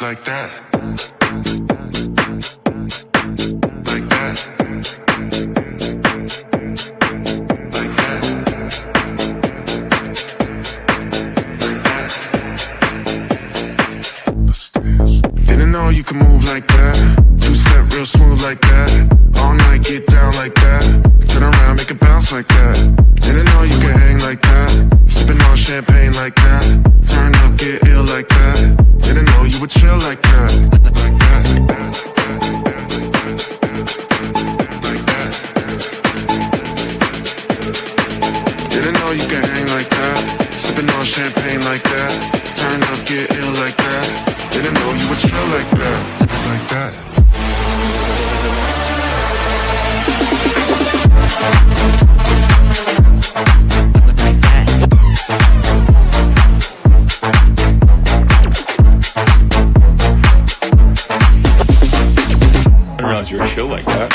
like that. Like that. Like that. Didn't know you could move like that. Two-step real smooth like that. All night get down like that. Turn around, make it bounce like that. Didn't know you could hang like that. Sipping on champagne like that. Turn up, get ill like that. Didn't know you would chill like that. Like that. Like that. Didn't know you could hang like that. Sipping on champagne like that. Turn up, get ill like that. Didn't know you would chill like that. Like that. I didn't realize you were chill like that.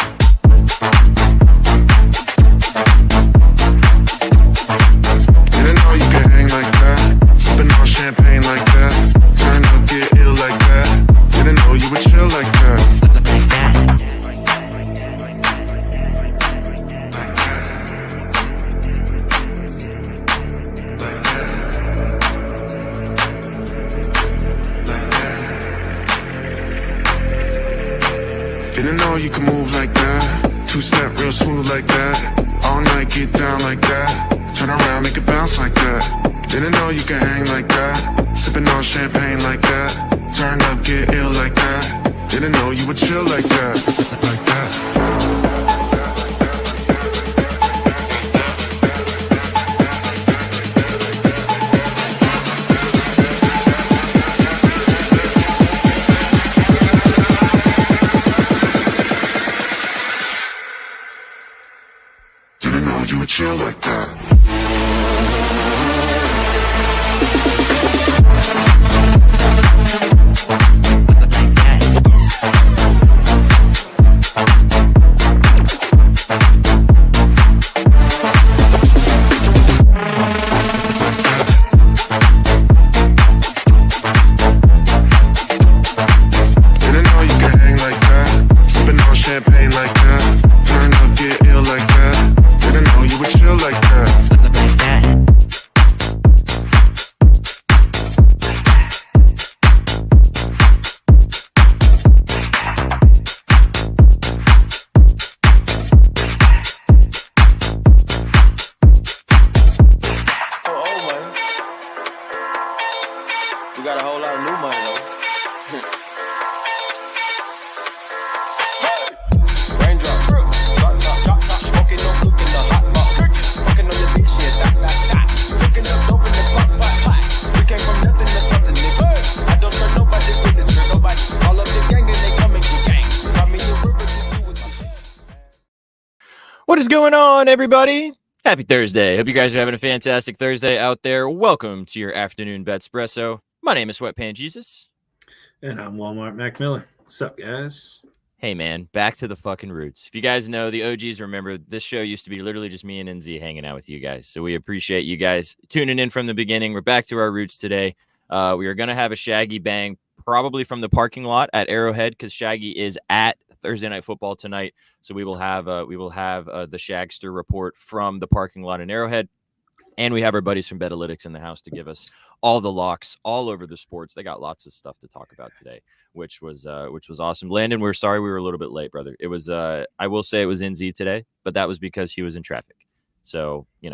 Didn't know you could hang like that. Sipping on champagne like that. Turn up, get ill like that. Didn't know you would chill like that. Didn't know you could move like that. Two-step real smooth like that. All night get down like that. Turn around, make it bounce like that. Didn't know you could hang like that. Sipping on champagne like that. Turn up, get ill like that. Didn't know you would chill like that. Like that. Didn't know you would chill like that. Didn't know you could hang like that. Sipping on champagne like that. Turn up, get ill like that. Didn't know you would chill like that. We got a whole lot of new money though. Raindrop, drop top, smoking no cook in the hot pot. Fucking on your bitch, yeah, that. Cooking up dope in the pot. We came from nothing to something, nigga. I don't trust nobody with the trick, nobody. All of the gang, then they coming to gang. Call me a river to do with my. What is going on, everybody? Happy Thursday. Hope you guys are having a fantastic Thursday out there. Welcome to your afternoon Betspresso. My name is Sweatpan Jesus. And I'm Walmart Mac Miller. What's up, guys? Hey, man, back to the fucking roots. If you guys know, the OGs remember this show used to be literally just me and NZ hanging out with you guys. So we appreciate you guys tuning in from the beginning. We're back to our roots today. We are going to have a Shaggy Bang probably from the parking lot at Arrowhead because Shaggy is at Thursday Night Football tonight. So we will have the Shagster report from the parking lot in Arrowhead. And we have our buddies from Betalytics in the house to give us all the locks all over the sports. They got lots of stuff to talk about today, which was awesome. Landon, we're sorry we were a little bit late, brother. It was I will say it was NZ today, but that was because he was in traffic. So, we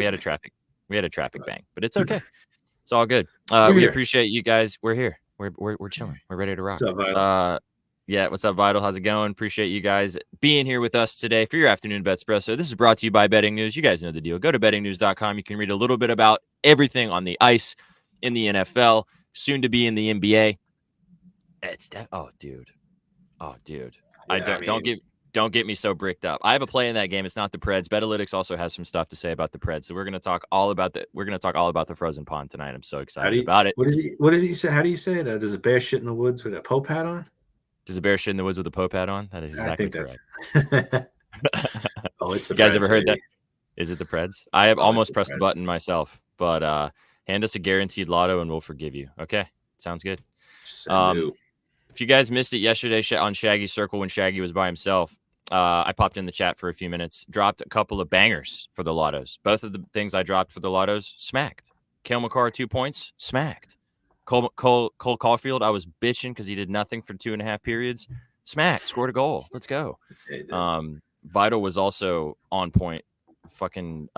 had a traffic bang, but it's okay. It's all good. We appreciate you guys. We're here. We're chilling. We're ready to rock. What's up, Vital? Yeah, what's up, Vital? How's it going? Appreciate you guys being here with us today for your afternoon Betspresso. This is brought to you by Betting News. You guys know the deal. Go to bettingnews.com. You can read a little bit about everything on the ice, in the NFL, soon to be in the NBA. Oh, dude. Yeah, Don't get me so bricked up. I have a play in that game. It's not the Preds. Betalytics also has some stuff to say about the Preds. So we're going to talk all about the frozen pond tonight. I'm so excited about it. What does he say? How do you say it? Does a bear shit in the woods with a Pope hat on? Does a bear shit in the woods with a Pope hat on? That is exactly correct. Oh, it's the You guys Preds, ever heard baby. that? Is it the Preds? I have almost the pressed the Preds. button myself, but hand us a guaranteed lotto and we'll forgive you. Okay, sounds good. If you guys missed it yesterday on Shaggy's Circle when Shaggy was by himself, I popped in the chat for a few minutes, dropped a couple of bangers for the lottos. Both of the things I dropped for the lottos smacked. Kale McCarr, 2 points, smacked. Cole Caulfield, I was bitching because he did nothing for 2.5 periods. Smacked, scored a goal. Let's go. Vital was also on point. Fucking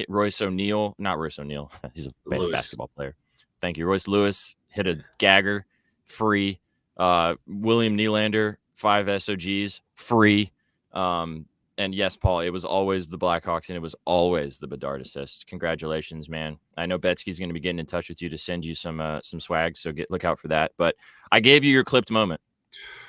Royce O'Neal, not Royce O'Neal. He's a basketball player. Thank you. Royce Lewis hit a gagger, free. William Nylander, 5 SOGs, free. And yes, Paul, it was always the Blackhawks and it was always the Bedard assist. Congratulations, man. I know Betsky's going to be getting in touch with you to send you some swag, so look out for that. But I gave you your clipped moment,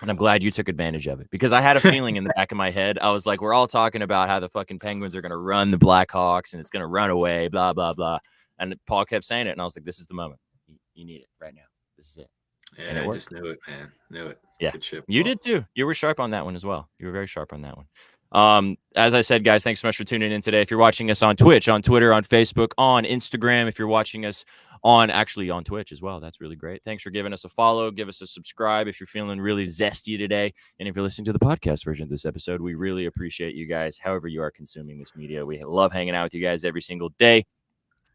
and I'm glad you took advantage of it because I had a feeling in the back of my head. I was like, we're all talking about how the fucking Penguins are going to run the Blackhawks and it's going to run away, blah, blah, blah. And Paul kept saying it, and I was like, this is the moment. You need it right now. This is it. Yeah, I just knew it, man. Knew it. Yeah, good shit, you did too. You were sharp on that one as well. You were very sharp on that one. As I said, guys, thanks so much for tuning in today. If you're watching us on Twitch, on Twitter, on Facebook, on Instagram, if you're watching us on Twitch as well, that's really great. Thanks for giving us a follow. Give us a subscribe if you're feeling really zesty today. And if you're listening to the podcast version of this episode, we really appreciate you guys, however you are consuming this media. We love hanging out with you guys every single day.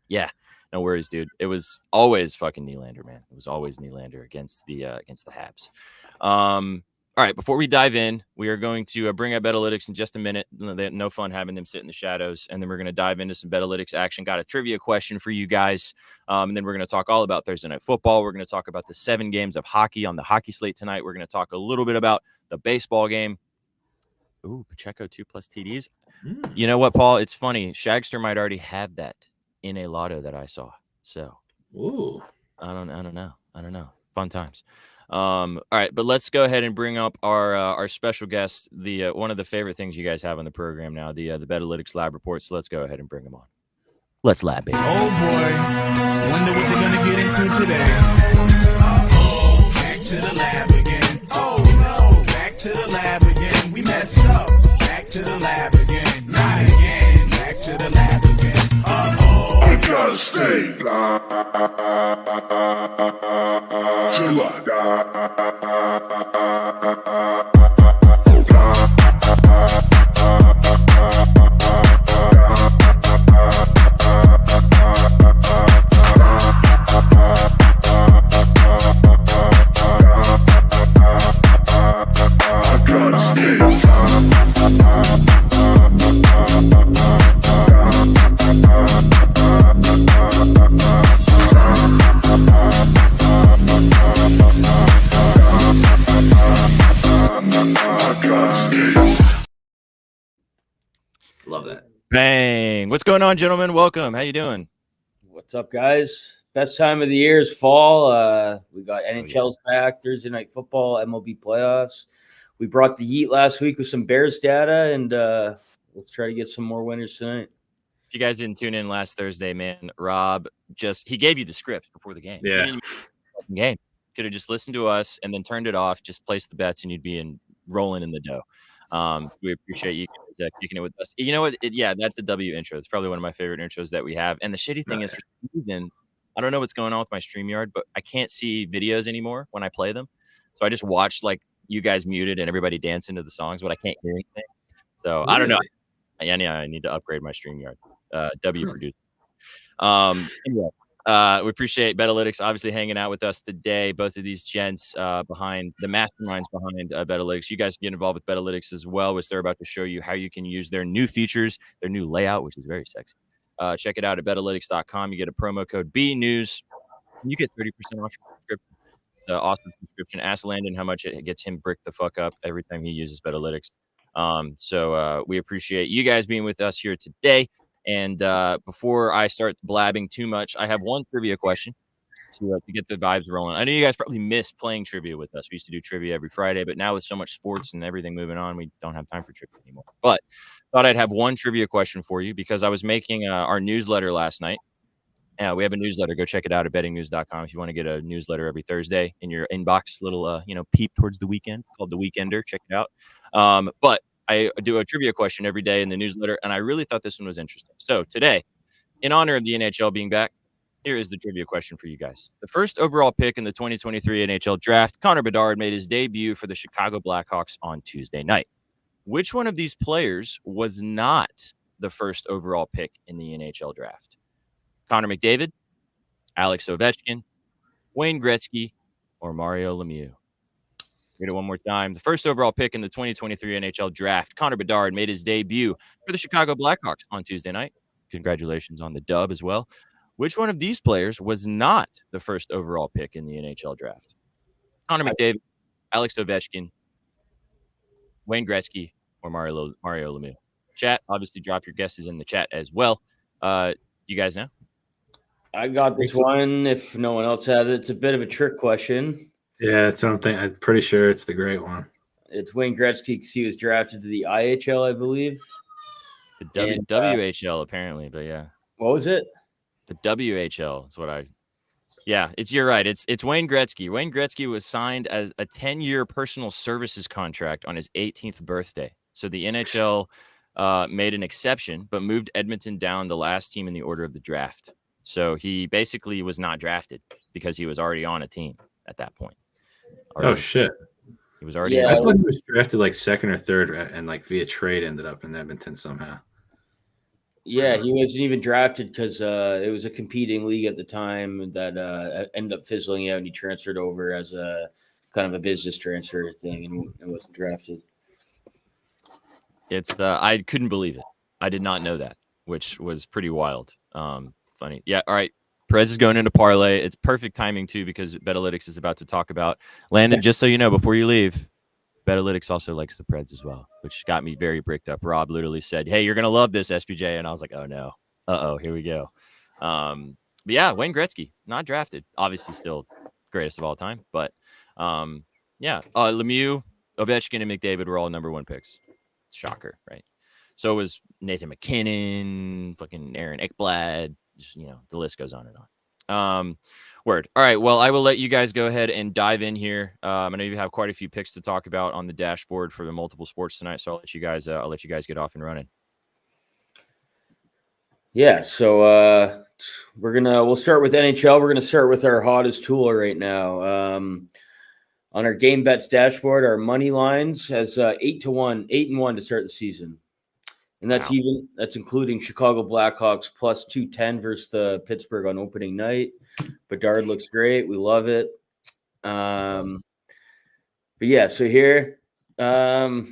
Yeah. No worries, dude. It was always fucking Nylander, man. It was always Nylander against the Habs. All right, before we dive in, we are going to bring up Betalytics in just a minute. No fun having them sit in the shadows, and then we're going to dive into some Betalytics action. Got a trivia question for you guys, and then we're going to talk all about Thursday Night Football. We're going to talk about the 7 games of hockey on the hockey slate tonight. We're going to talk a little bit about the baseball game. Ooh, Pacheco 2+ TDs. You know what, Paul? It's funny. Shagster might already have that in a lotto that I saw. So, ooh, I don't know. Fun times. All right, but let's go ahead and bring up our special guest, the one of the favorite things you guys have on the program now, the Betalytics Lab Report. So let's go ahead and bring him on. Let's lab, baby. Oh boy, wonder what they're gonna get into today. Uh-oh, back to the lab again. Oh no, back to the lab again. We messed up. Back to the lab again. Not again. Back to the lab again. Uh-oh. I gotta stay till I die. I gotta stay. Love that. Bang! What's going on, gentlemen? Welcome. How you doing? What's up, guys? Best time of the year is fall. We got NHL's back, Thursday Night Football, MLB playoffs. We brought the Yeet last week with some Bears data, and let's try to get some more winners tonight. If you guys didn't tune in last Thursday, man, Rob he gave you the script before the game. Yeah. Game. Could have just listened to us and then turned it off, just placed the bets, and you'd be rolling in the dough. We appreciate you guys kicking it with us. You know what? That's a W intro. It's probably one of my favorite intros that we have. And the shitty thing is, for some reason, I don't know what's going on with my StreamYard, but I can't see videos anymore when I play them. So I just watched like you guys muted and everybody dancing to the songs, but I can't hear anything. So I don't know. Yeah, I need to upgrade my StreamYard. W producer. Anyway. We appreciate Betalytics obviously hanging out with us today. Both of these gents behind the masterminds behind Betalytics. You guys can get involved with Betalytics as well, which they're about to show you how you can use their new features, their new layout, which is very sexy. Check it out at Betalytics.com. You get a promo code BNews. You get 30% off your subscription. It's an awesome subscription. Ask Landon how much it gets him bricked the fuck up every time he uses Betalytics. So we appreciate you guys being with us here today. And before I start blabbing too much, I have one trivia question to get the vibes rolling. I know you guys probably miss playing trivia with us. We used to do trivia every Friday, but now with so much sports and everything moving on, we don't have time for trivia anymore. But thought I'd have one trivia question for you because I was making our newsletter last night. We have a newsletter. Go check it out at bettingnews.com if you want to get a newsletter every Thursday in your inbox. Little peep towards the weekend called The Weekender. Check it out. But I do a trivia question every day in the newsletter, and I really thought this one was interesting. So today, in honor of the NHL being back, Here is the trivia question for you guys. The first overall pick in the 2023 NHL draft, Connor Bedard made his debut for the Chicago Blackhawks on Tuesday night. Which one of these players was not the first overall pick in the NHL draft? Connor McDavid, Alex Ovechkin, Wayne Gretzky, or Mario Lemieux? Read it one more time. The first overall pick in the 2023 NHL draft, Connor Bedard made his debut for the Chicago Blackhawks on Tuesday night. Congratulations on the dub as well. Which one of these players was not the first overall pick in the NHL draft? Connor McDavid, Alex Ovechkin, Wayne Gretzky, or Mario Lemieux? Chat, obviously drop your guesses in the chat as well. You guys know? I got this one. If no one else has it, it's a bit of a trick question. Yeah, it's something. I'm pretty sure it's the great one. It's Wayne Gretzky because he was drafted to the IHL, I believe. The WHL, apparently, but yeah. What was it? The WHL is what I. Yeah, you're right. It's Wayne Gretzky. Wayne Gretzky was signed as a 10-year personal services contract on his 18th birthday. So the NHL made an exception, but moved Edmonton down the last team in the order of the draft. So he basically was not drafted because he was already on a team at that point. Oh shit! He was already. I thought he was drafted like second or third, and like via trade ended up in Edmonton somehow. Yeah, he wasn't even drafted because it was a competing league at the time that ended up fizzling out, and he transferred over as a kind of a business transfer thing, and it wasn't drafted. It's I couldn't believe it. I did not know that, which was pretty wild. Funny. Yeah. All right. Perez is going into parlay. It's perfect timing too because Betalytics is about to talk about Landon. Just so you know, before you leave, Betalytics also likes the Preds as well, which got me very bricked up. Rob literally said, "Hey, you're gonna love this, SPJ," and I was like, "Oh no, here we go." But yeah, Wayne Gretzky, not drafted, obviously still greatest of all time, but yeah, Lemieux, Ovechkin, and McDavid were all number one picks. Shocker, right? So was Nathan McKinnon, fucking Aaron Ekblad. Just, the list goes on and on. Word. All right. Well, I will let you guys go ahead and dive in here. I know you have quite a few picks to talk about on the dashboard for the multiple sports tonight, so I'll let you guys get off and running. Yeah. So we'll start with NHL. We're gonna start with our hottest tool right now. On our game bets dashboard, our money lines has 8-1 to start the season. And that's that's including Chicago Blackhawks plus 210 versus the Pittsburgh on opening night. Bedard looks great. We love it. But yeah, so here, so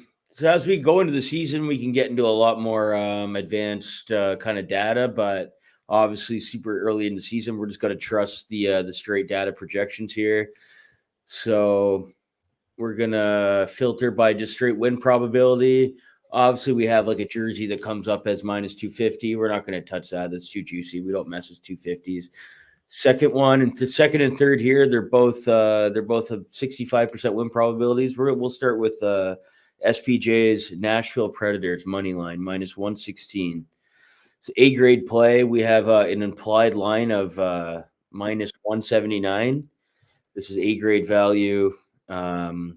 as we go into the season, we can get into a lot more advanced kind of data, but obviously super early in the season, we're just going to trust the straight data projections here. So we're going to filter by just straight win probability. Obviously, we have like a jersey that comes up as minus 250. We're not going to touch that. That's too juicy. We don't mess with 250s. Second one and the second and third here, they're both a 65% win probabilities. We'll start with SPJ's Nashville Predators money line minus 116. It's A grade play. We have an implied line of minus 179. This is A grade value. And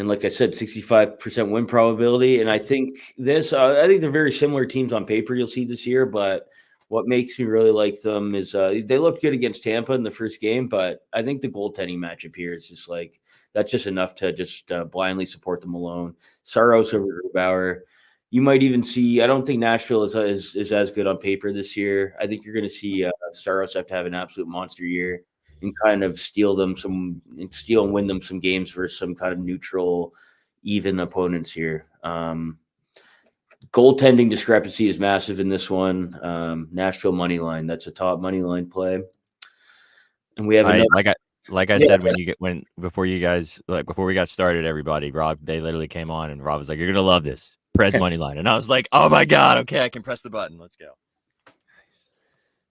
like I said, 65% win probability. And I think they're very similar teams on paper you'll see this year. But what makes me really like them is they looked good against Tampa in the first game. But I think the goaltending matchup here is just like that's just enough to just blindly support them alone. Saros over Grubauer. You might even see. I don't think Nashville is as good on paper this year. I think you're going to see Saros have to have an absolute monster year and kind of steal and win them some games versus some kind of neutral, even opponents here. Goaltending discrepancy is massive in this one. Nashville money line. That's a top money line play. And we have like I said before we got started, everybody, Rob, they literally came on and Rob was like, "You're gonna love this Preds money line," and I was like, "Oh my god, okay, I can press the button. Let's go."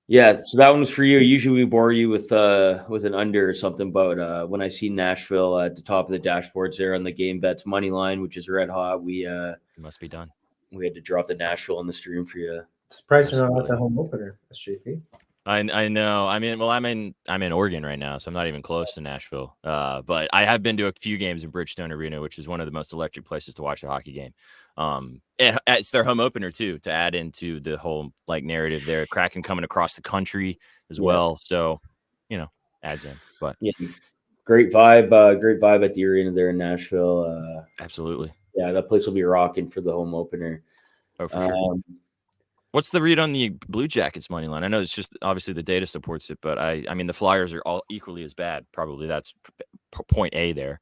Yeah, so that one was for you. Usually we bore you with an under or something, but when I see Nashville at the top of the dashboards there on the game bets money line, which is red hot, it must be done. We had to drop the Nashville on the stream for you. Surprised you're not at the home opener, SJP. I know. I mean, well, I'm in Oregon right now, so I'm not even close to Nashville. But I have been to a few games in Bridgestone Arena, which is one of the most electric places to watch a hockey game. It's their home opener too, to add into the whole like narrative there. Kraken coming across the country as well, so adds in. But Yeah, great vibe at the arena there in Nashville. absolutely, Yeah, that place will be rocking for the home opener. oh for sure. What's the read on the Blue Jackets money line? I know it's just obviously the data supports it, but I mean the Flyers are all equally as bad. Probably that's point A there.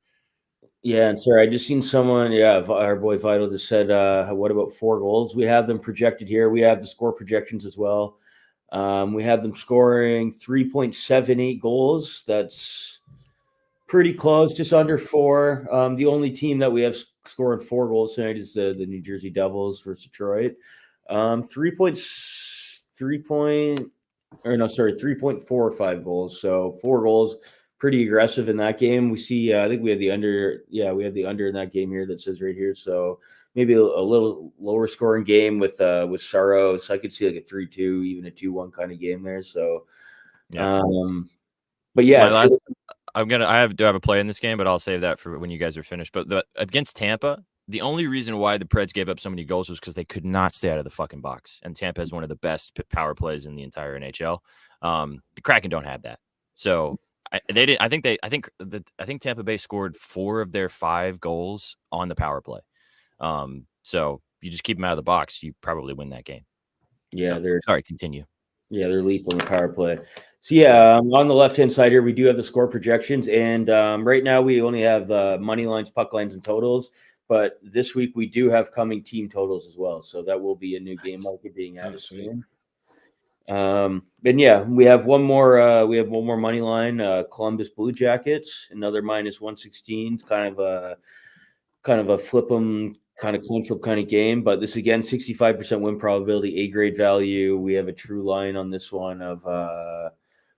Yeah, and sorry, I just seen someone. Yeah, our boy Vital just said, "What about 4 goals?" We have them projected here. We have the score projections as well. We have them scoring 3.78 goals. That's pretty close, just under 4. The only team that we have scored 4 goals tonight is the New Jersey Devils versus Detroit. 3.45 goals. So 4 goals, pretty aggressive in that game. We see, I think we have the under. Yeah, we have the under in that game here that says right here. So maybe a little lower scoring game with Sorrow. So I could see like a 3-2, even a 2-1 kind of game there. So, Yeah. But yeah, I do have a play in this game, but I'll save that for when you guys are finished. But against Tampa, the only reason why the Preds gave up so many goals was because they could not stay out of the fucking box. And Tampa has one of the best power plays in the entire NHL. The Kraken don't have that. So I think Tampa Bay scored 4 of their 5 goals on the power play. So you just keep them out of the box, you probably win that game. Yeah, sorry, continue. Yeah, they're lethal in the power play. So yeah, on the left-hand side here, we do have the score projections, and right now we only have money lines, puck lines, and totals. But this week we do have coming team totals as well, so that will be a new game market being added soon. And yeah, we have one more money line, Columbus Blue Jackets, another -116. It's kind of a flip 'em kind of coin flip kind of game, but this again 65% win probability, A grade value. We have a true line on this one of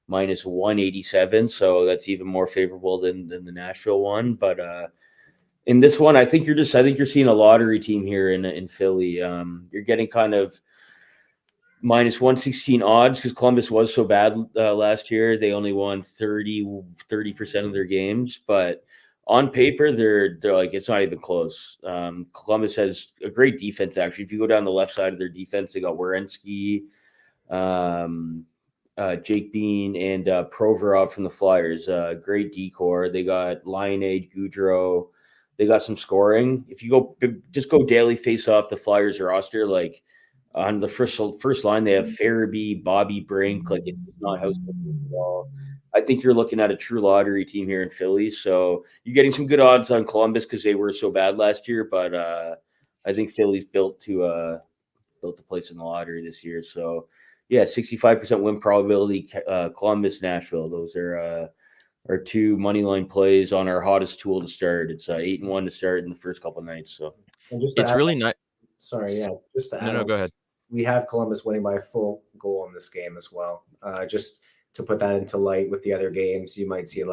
-187, so that's even more favorable than the Nashville one. But in this one, I think you're seeing a lottery team here in Philly. You're getting kind of -116 odds because Columbus was so bad last year. They only won 30% of their games, but on paper, they're like it's not even close. Columbus has a great defense, actually. If you go down the left side of their defense, they got Werenski, Jake Bean, and Provorov from the Flyers. Great decor. They got Lionade, Goudreau. They got some scoring. If you go daily face off the Flyers roster, like on the first line, they have Farabee, Bobby Brink. Like it's not house at all. I think you're looking at a true lottery team here in Philly. So you're getting some good odds on Columbus because they were so bad last year. But I think Philly's built to place in the lottery this year. So yeah, 65% win probability. Columbus, Nashville. Those are our 2 money line plays on our hottest tool to start. It's 8-1 to start in the first couple of nights. So it's really nice. Sorry, yeah. Just to add no, go ahead. We have Columbus winning by a full goal in this game as well. Just to put that into light with the other games, you might see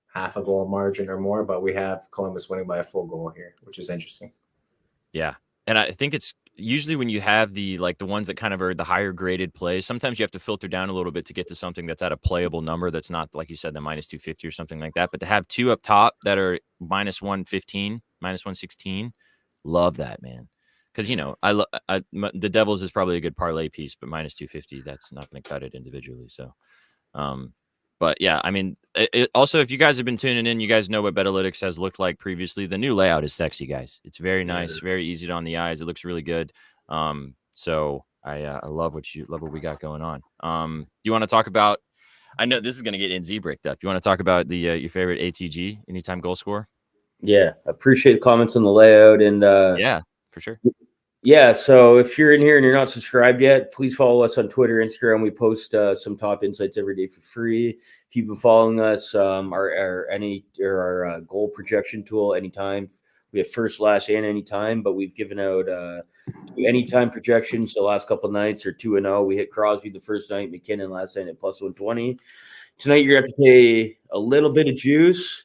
half a goal margin or more, but we have Columbus winning by a full goal here, which is interesting. Yeah. And I think it's usually when you have the ones that kind of are the higher graded plays, sometimes you have to filter down a little bit to get to something that's at a playable number. That's not, like you said, the -250 or something like that, but to have 2 up top that are -115, -116, love that, man. Because the Devils is probably a good parlay piece, but -250, that's not going to cut it individually. So, but yeah, I mean, also if you guys have been tuning in, you guys know what Betalytics has looked like previously. The new layout is sexy, guys. It's very nice, very easy on the eyes. It looks really good. So I love what we got going on. You want to talk about? I know this is going to get NZ bricked up. You want to talk about the your favorite ATG, anytime goal score? Yeah, appreciate the comments on the layout and yeah, for sure. Yeah, so if you're in here and you're not subscribed yet, please follow us on Twitter, Instagram. We post some top insights every day for free. If you've been following us, our goal projection tool, anytime. We have first, last, and anytime, but we've given out 2 anytime projections the last couple of nights or 2-0. We hit Crosby the first night, McKinnon last night at +120. Tonight you're going to have to pay a little bit of juice.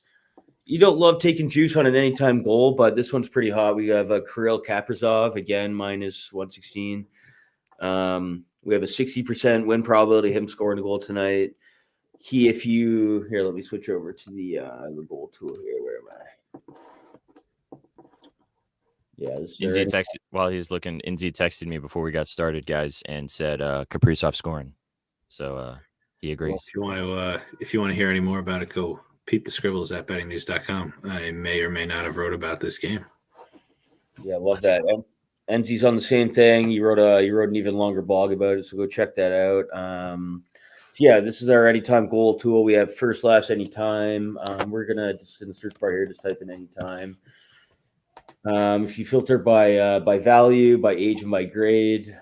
You don't love taking juice on an anytime goal, but this one's pretty hot. We have Kirill Kaprizov, again, -116. We have a 60% win probability of him scoring a goal tonight. Let me switch over to the goal tool here. Where am I? Yeah, this is Inzi texted while he's looking. Inzi texted me before we got started, guys, and said Kaprizov scoring. So he agrees. Well, if you want to hear any more about it, go peep the scribbles at bettingnews.com. I may or may not have wrote about this game. Yeah, love that. Enzi's on the same thing. You wrote an even longer blog about it, so go check that out. Yeah, this is our anytime goal tool. We have first, last, anytime. We're gonna just in the search bar here, just type in anytime. If you filter by value, by age, and by grade,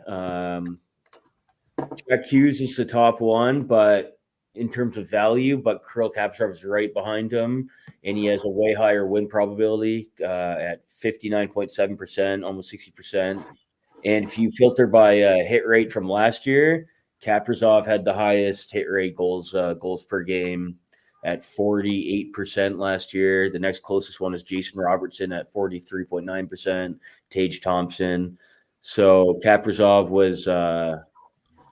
Jack Hughes is the top one, but in terms of value, but Kirill Kaprizov is right behind him, and he has a way higher win probability at 59.7%, almost 60%. And if you filter by hit rate from last year, Kaprizov had the highest hit rate goals per game at 48% last year. The next closest one is Jason Robertson at 43.9%, Tage Thompson. So Kaprizov was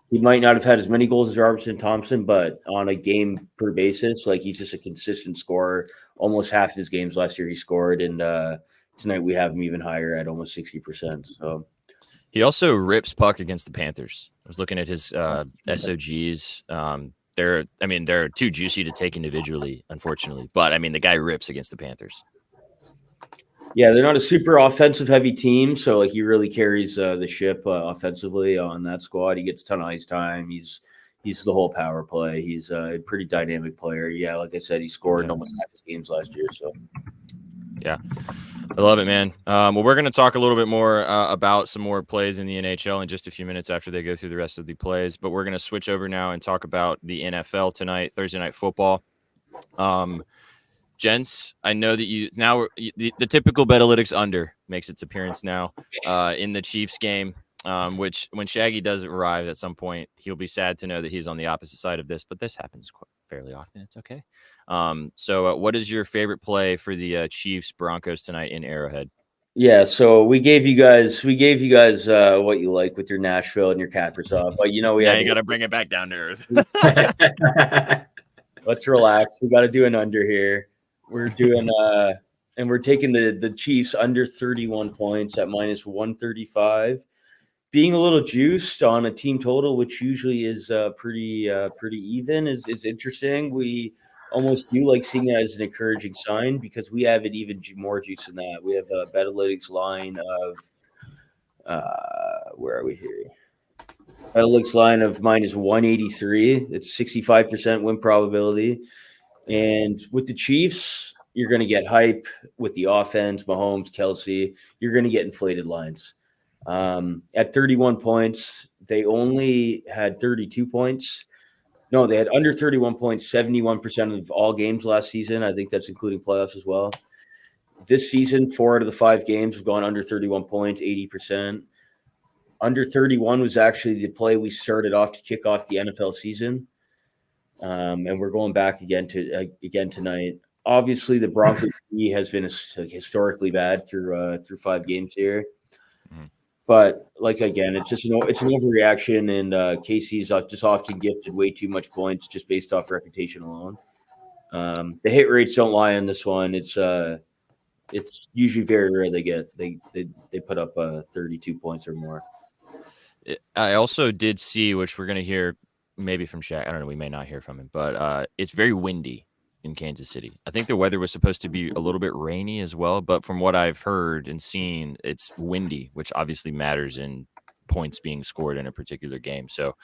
he might not have had as many goals as Robertson and Thompson, but on a game per basis, like he's just a consistent scorer. Almost half of his games last year he scored, and tonight we have him even higher at almost 60%. So he also rips puck against the Panthers. I was looking at his SOGs. They're too juicy to take individually, unfortunately. But I mean, the guy rips against the Panthers. Yeah, they're not a super offensive heavy team, so like he really carries the ship offensively on that squad. He gets a ton of ice time. He's the whole power play. He's a pretty dynamic player. Yeah, like I said, he scored in almost half his games last year. So yeah, I love it, man. Well, we're going to talk a little bit more about some more plays in the NHL in just a few minutes after they go through the rest of the plays. But we're going to switch over now and talk about the NFL tonight, Thursday Night Football. Gents, I know that the typical Betalytics under makes its appearance now in the Chiefs game, which when Shaggy does arrive at some point, he'll be sad to know that he's on the opposite side of this, but this happens fairly often. It's okay. So what is your favorite play for the Chiefs Broncos tonight in Arrowhead? Yeah, so we gave you guys what you like with your Nashville and your Kaprizov, but you got to bring it back down to earth. Let's relax. We got to do an under here. We're doing and we're taking the Chiefs under 31 points at minus 135. Being a little juiced on a team total, which usually is pretty even, is interesting. We almost do like seeing that as an encouraging sign because we have it even more juice than that. We have a Betalytics line of where are we here? Betalytics line of minus 183. It's 65% win probability. And with the Chiefs, you're going to get hype with the offense, Mahomes, Kelsey. You're going to get inflated lines. At 31 points, they only had 32 points. No, they had under 31 points, 71% of all games last season. I think that's including playoffs as well. This season, 4 out of the 5 games have gone under 31 points, 80%. Under 31 was actually the play we started off to kick off the NFL season. And we're going back again tonight. Obviously, the Broncos has been historically bad through 5 games here. Mm-hmm. But again, it's an overreaction, and KC's just often gifted way too much points just based off reputation alone. The hit rates don't lie on this one. It's usually very rare they put up 32 points or more. I also did see, which we're going to hear maybe from Shaq. I don't know. We may not hear from him, but it's very windy in Kansas City. I think the weather was supposed to be a little bit rainy as well, but from what I've heard and seen, it's windy, which obviously matters in points being scored in a particular game. So,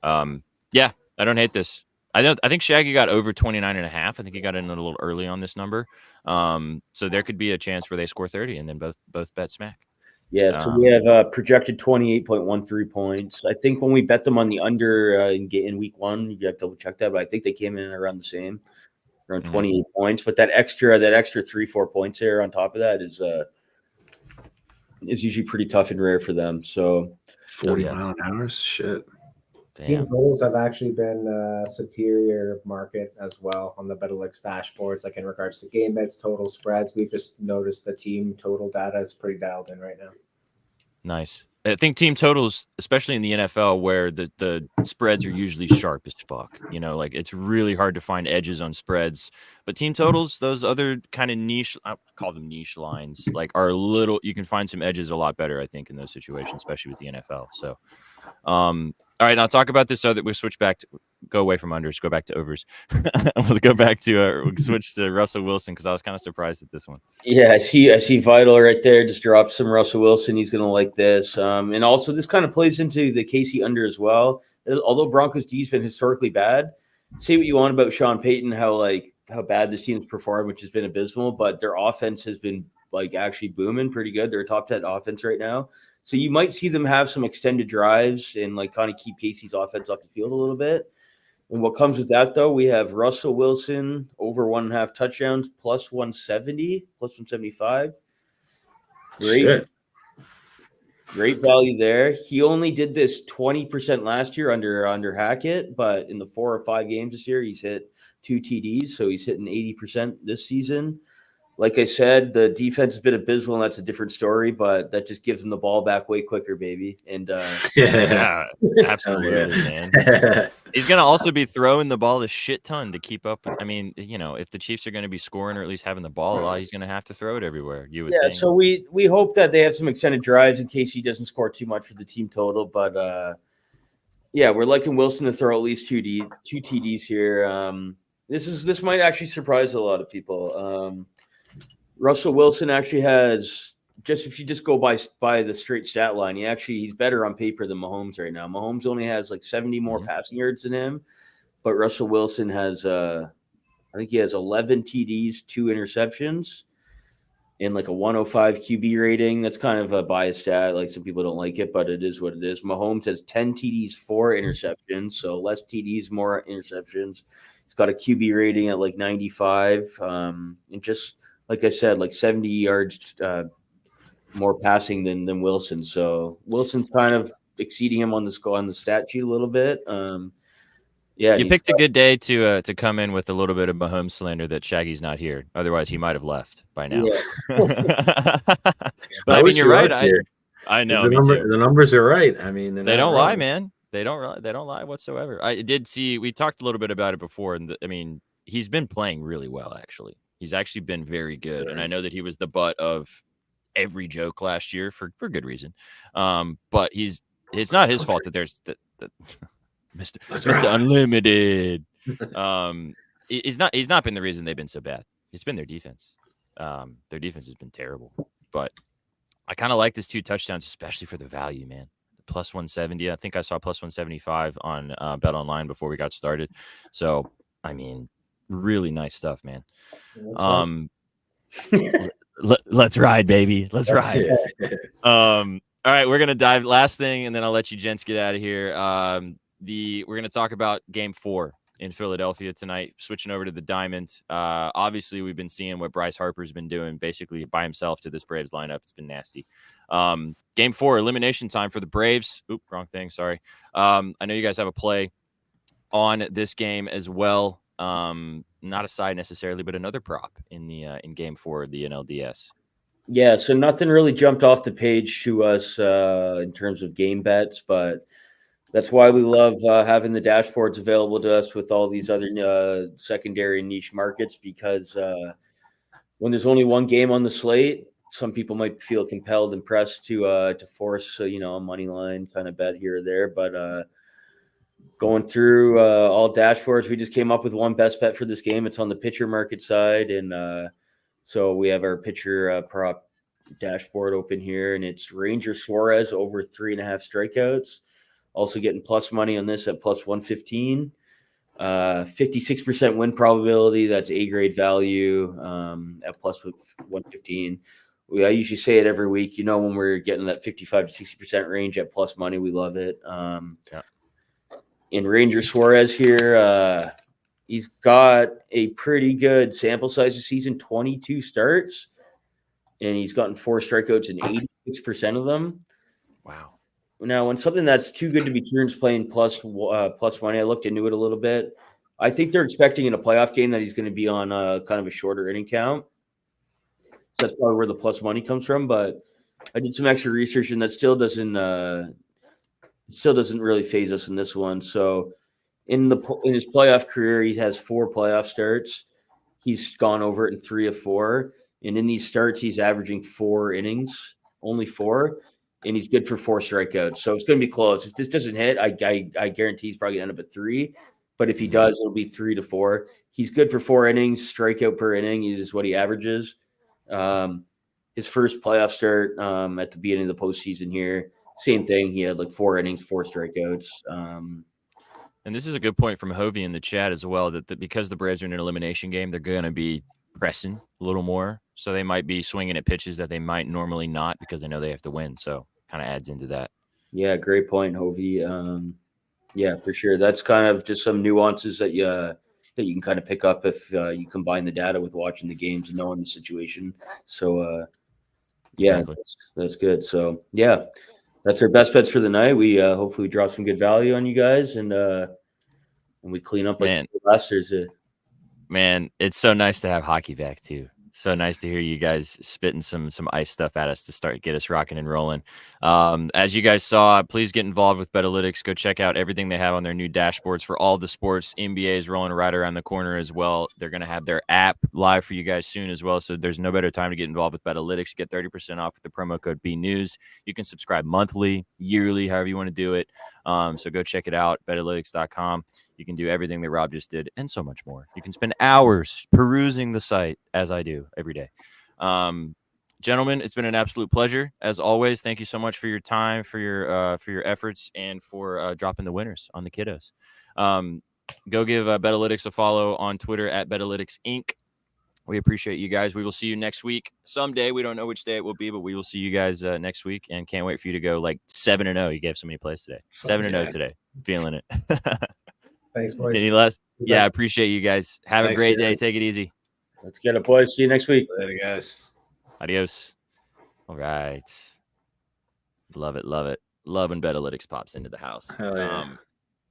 yeah, I don't hate this. I think Shaggy got over 29.5. I think he got in a little early on this number. So there could be a chance where they score 30 and then both bet smack. Yeah, so we have projected 28.13 points. I think when we bet them on the under in week 1, you have to double check that, but I think they came in around the same, around 28 points. But that extra 3-4 points there on top of that is usually pretty tough and rare for them. So 40 mile an hour, shit. Team totals have actually been superior market as well on the Betalytics dashboards, like in regards to game bets, total spreads. We've just noticed the team total data is pretty dialed in right now. Nice. I think team totals, especially in the NFL, where the spreads are usually sharp as fuck. You know, like it's really hard to find edges on spreads. But team totals, those other kind of niche, I call them niche lines, like are a little. You can find some edges a lot better, I think, in those situations, especially with the NFL. So, all right, now talk about this other. We switch back to go away from unders, go back to overs. We'll go back to we'll switch to Russell Wilson because I was kind of surprised at this one. Yeah, I see Vital right there. Just dropped some Russell Wilson. He's gonna like this. And also this kind of plays into the KC under as well. Although Broncos D's been historically bad. Say what you want about Sean Payton, how bad this team's performed, which has been abysmal, but their offense has been like actually booming pretty good. They're a top 10 offense right now. So you might see them have some extended drives and like kind of keep Casey's offense off the field a little bit. And what comes with that, though, we have Russell Wilson over 1.5 touchdowns, plus 170, plus 175. Great value there. He only did this 20% last year under Hackett, but in the 4 or 5 games this year, he's hit 2 TDs, so he's hitting 80% this season. Like I said, the defense has been abysmal, and that's a different story, but that just gives him the ball back way quicker, baby. And yeah, absolutely, man. He's going to also be throwing the ball a shit ton to keep up. I mean, you know, if the Chiefs are going to be scoring or at least having the ball a lot, he's going to have to throw it everywhere. You would think. So we hope that they have some extended drives in case he doesn't score too much for the team total. But yeah, we're liking Wilson to throw at least two TDs here. This might actually surprise a lot of people. Russell Wilson actually has if you just go by the straight stat line, he's better on paper than Mahomes right now. Mahomes only has like 70 more passing yards than him, but Russell Wilson has I think he has 11 TDs, 2 interceptions, and like a 105 QB rating. That's kind of a biased stat. Like some people don't like it, but it is what it is. Mahomes has 10 TDs, 4 interceptions, so less TDs, more interceptions. He's got a QB rating at like 95, and just like I said, like 70 yards more passing than Wilson. So Wilson's kind of exceeding him on the stat sheet a little bit. Yeah, you picked a good day to come in with a little bit of Mahomes slander that Shaggy's not here. Otherwise, he might have left by now. Yeah. But I mean, you're right. I know. The numbers are right. I mean, they don't lie, man. They don't lie whatsoever. I did see. We talked a little bit about it before, and I mean, he's been playing really well. Actually, he's actually been very good. Sure. And I know that he was the butt of every joke last year for good reason. But it's not his fault that there's that Mr. Unlimited. He's not been the reason they've been so bad. It's been their defense. Their defense has been terrible. But I kind of like this 2 touchdowns, especially for the value, man. Plus 170. I think I saw plus 175 on Bet Online before we got started. So I mean, really nice stuff, man. Let's ride, baby. Let's ride. All right, we're gonna dive last thing, and then I'll let you gents get out of here. We're gonna talk about Game 4 in Philadelphia tonight. Switching over to the Diamond. Obviously, we've been seeing what Bryce Harper's been doing, basically by himself to this Braves lineup. It's been nasty. Game 4, elimination time for the Braves. Oop, wrong thing. Sorry. I know you guys have a play on this game as well. Not a side necessarily, but another prop in Game 4 of the NLDS. Yeah, so nothing really jumped off the page to us in terms of game bets, but that's why we love having the dashboards available to us with all these other secondary niche markets, because when there's only one game on the slate, some people might feel compelled and pressed to force a money line kind of bet here or there. But going through all dashboards, we just came up with one best bet for this game. It's on the pitcher market side, and so we have our pitcher prop dashboard open here, and it's Ranger Suarez over 3.5 strikeouts. Also getting plus money on this at plus 115. 56% win probability. That's A-grade value at plus 115. I usually say it every week. When we're getting that 55 to 60% range at plus money, we love it. In Ranger Suarez here, he's got a pretty good sample size this season, 22 starts, and he's gotten 4 strikeouts in 86% of them. Wow. Now, when something that's too good to be true is playing plus money, I looked into it a little bit. I think they're expecting in a playoff game that he's going to be on kind of a shorter inning count. So that's probably where the plus money comes from. But I did some extra research, and that still doesn't really phase us in this one. So in his playoff career, he has 4 playoff starts. He's gone over it in 3 of 4, and in these starts, he's averaging 4 innings, only 4, and he's good for 4 strikeouts. So it's going to be close. If this doesn't hit, I guarantee he's probably going to end up at 3. But if he does, it'll be 3 to 4. He's good for 4 innings, strikeout per inning is what he averages. His first playoff start at the beginning of the postseason here, same thing. He had like 4 innings, 4 strikeouts. And this is a good point from Hovey in the chat as well, that because the Braves are in an elimination game, they're going to be pressing a little more. So they might be swinging at pitches that they might normally not because they know they have to win. So kind of adds into that. Yeah, great point, Hovey. Yeah, for sure. That's kind of just some nuances that you can kind of pick up if you combine the data with watching the games and knowing the situation. So, yeah, Exactly. that's good. So, yeah, that's our best bets for the night. We hopefully drop some good value on you guys and we clean up like last Thursday. Man, it's so nice to have hockey back too. So nice to hear you guys spitting some ice stuff at us to get us rocking and rolling. As you guys saw, please get involved with Betalytics. Go check out everything they have on their new dashboards for all the sports. NBA is rolling right around the corner as well. They're going to have their app live for you guys soon as well. So there's no better time to get involved with Betalytics. You get 30% off with the promo code BNews. You can subscribe monthly, yearly, however you want to do it. So go check it out, Betalytics.com. You can do everything that Rob just did and so much more. You can spend hours perusing the site as I do every day. Gentlemen, it's been an absolute pleasure. As always, thank you so much for your time, for your efforts, and for dropping the winners on the kiddos. Go give Betalytics a follow on Twitter at Betalytics Inc. We appreciate you guys. We will see you next week. Someday, we don't know which day it will be, but we will see you guys next week, and can't wait for you to go like 7-0. You gave so many plays today. 7-0 today. Feeling it. Thanks, boys. Any last? Yeah, I appreciate you guys. Have a great day. Take it easy. Let's get it, boys. See you next week. Later, guys. Adios. All right. Love it. Love it. Love when Betalytics pops into the house. Hell yeah.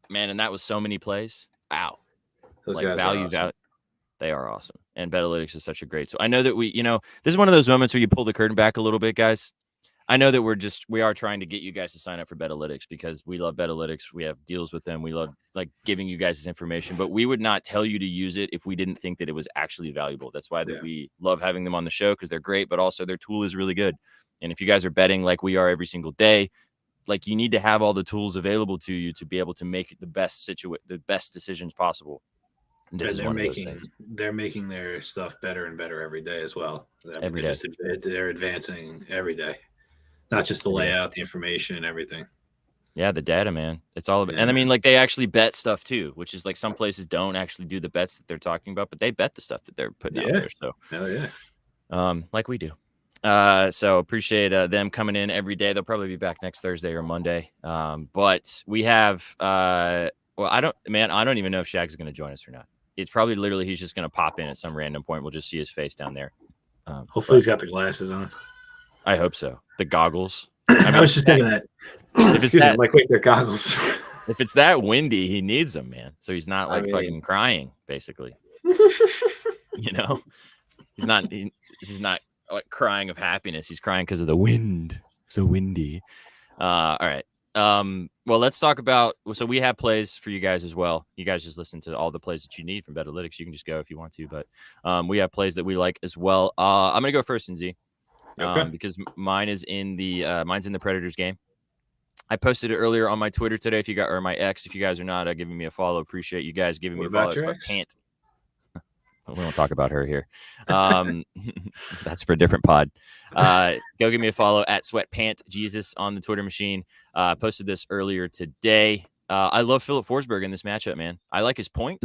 Man, and that was so many plays. Wow. Those like guys value, are awesome. They are awesome. And Betalytics is such a great. So I know that this is one of those moments where you pull the curtain back a little bit, guys. I know that we are trying to get you guys to sign up for Betalytics because we love Betalytics. We have deals with them. We love like giving you guys this information, but we would not tell you to use it if we didn't think that it was actually valuable. That's why we love having them on the show because they're great, but also their tool is really good. And if you guys are betting like we are every single day, like you need to have all the tools available to you to be able to make the best decisions possible. And this is one of those things. They're making their stuff better and better every day as well. Every day. They're advancing every day. Not just the layout, the information, and everything. Yeah, the data, man. It's all about, and I mean, like they actually bet stuff too, which is like some places don't actually do the bets that they're talking about, but they bet the stuff that they're putting out there. So, hell yeah, like we do. So appreciate them coming in every day. They'll probably be back next Thursday or Monday. But we have, I don't even know if Shag's going to join us or not. It's probably literally he's just going to pop in at some random point. We'll just see his face down there. Hopefully he's got the glasses on. I hope so. The goggles. I was just thinking that. If it's that, like, wait, they're goggles. If it's that windy, he needs them, man. So he's not like fucking crying, basically. He's not like crying of happiness. He's crying because of the wind. So windy. All right. Well, let's talk about. So we have plays for you guys as well. You guys just listen to all the plays that you need from Betalytics. You can just go if you want to, but we have plays that we like as well. I'm gonna go first, Z. Because mine's in the Predators game. I posted it earlier on my Twitter today. Or my X, if you guys are not giving me a follow, appreciate you guys giving me a follow. Pant. We don't talk about her here. That's for a different pod. Go give me a follow at SweatPantJesus on the Twitter machine. Posted this earlier today. I love Philip Forsberg in this matchup, man. I like his point.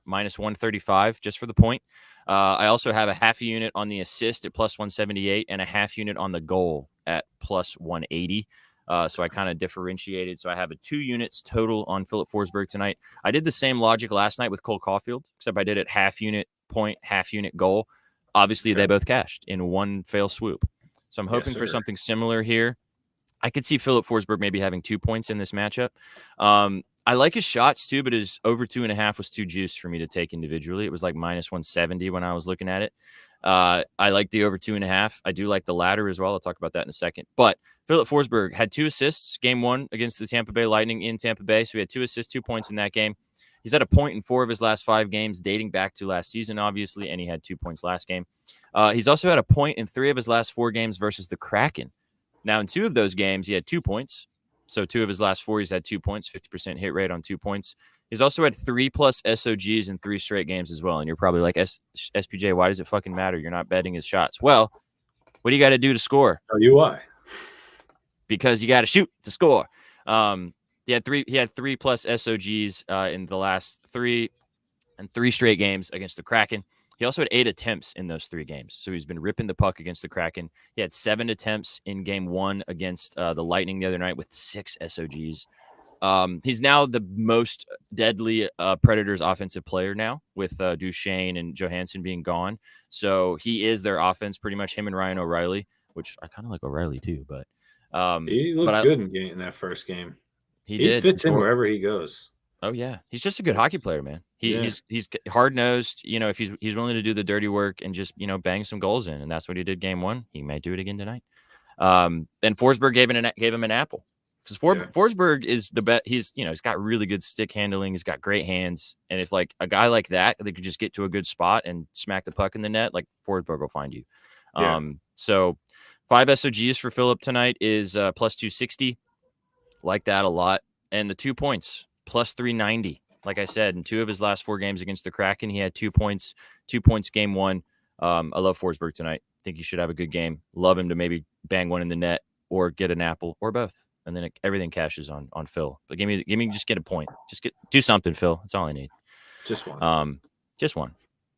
Minus 135 just for the point. I also have a half unit on the assist at plus 178 and a half unit on the goal at plus 180. So I kind of differentiated. So I have a 2 units total on Philip Forsberg tonight. I did the same logic last night with Cole Caulfield, except I did it half unit point, half unit goal. Obviously, they both cashed in one fell swoop. So I'm hoping for something similar here. I could see Philip Forsberg maybe having 2 points in this matchup. I like his shots too, but his over 2.5 was too juiced for me to take individually. It was like minus 170 when I was looking at it. I like the over 2.5. I do like the latter as well. I'll talk about that in a second. But Philip Forsberg had 2 assists game 1 against the Tampa Bay Lightning in Tampa Bay. So he had 2 assists, 2 points in that game. He's had a point in 4 of his last 5 games, dating back to last season, obviously, and he had 2 points last game. He's also had a point in 3 of his last 4 games versus the Kraken. Now, in 2 of those games, he had 2 points. So 2 of his last 4, he's had 2 points, 50% hit rate on 2 points. He's also had 3+ SOGs in 3 straight games as well. And you're probably like, SPJ, why does it fucking matter? You're not betting his shots. Well, what do you got to do to score? Tell you why. Because you got to shoot to score. He had 3+ SOGs in the last 3 straight games against the Kraken. He also had 8 attempts in those 3 games. So he's been ripping the puck against the Kraken. He had 7 attempts in game 1 against the Lightning the other night with 6 SOGs. He's now the most deadly Predators offensive player now with Duchesne and Johansson being gone. So he is their offense, pretty much him and Ryan O'Reilly, which I kind of like O'Reilly too. But he looked good in that first game. He fits in wherever he goes. Oh yeah, he's just a good hockey player, man. He's hard nosed. You know, if he's willing to do the dirty work and just bang some goals in, and that's what he did game 1. He may do it again tonight. And Forsberg gave him an apple because Forsberg is the best. He's got really good stick handling. He's got great hands, and if like a guy like that could just get to a good spot and smack the puck in the net, like Forsberg will find you. So 5 SOGs for Philip tonight is plus 260. Like that a lot, and the 2 points. Plus 390. Like I said, in 2 of his last 4 games against the Kraken, he had 2 points. 2 points game 1. I love Forsberg tonight. Think he should have a good game. Love him to maybe bang one in the net or get an apple or both, and then everything cashes on Phil. But just get a point. Do something, Phil. That's all I need. Just one. Just one.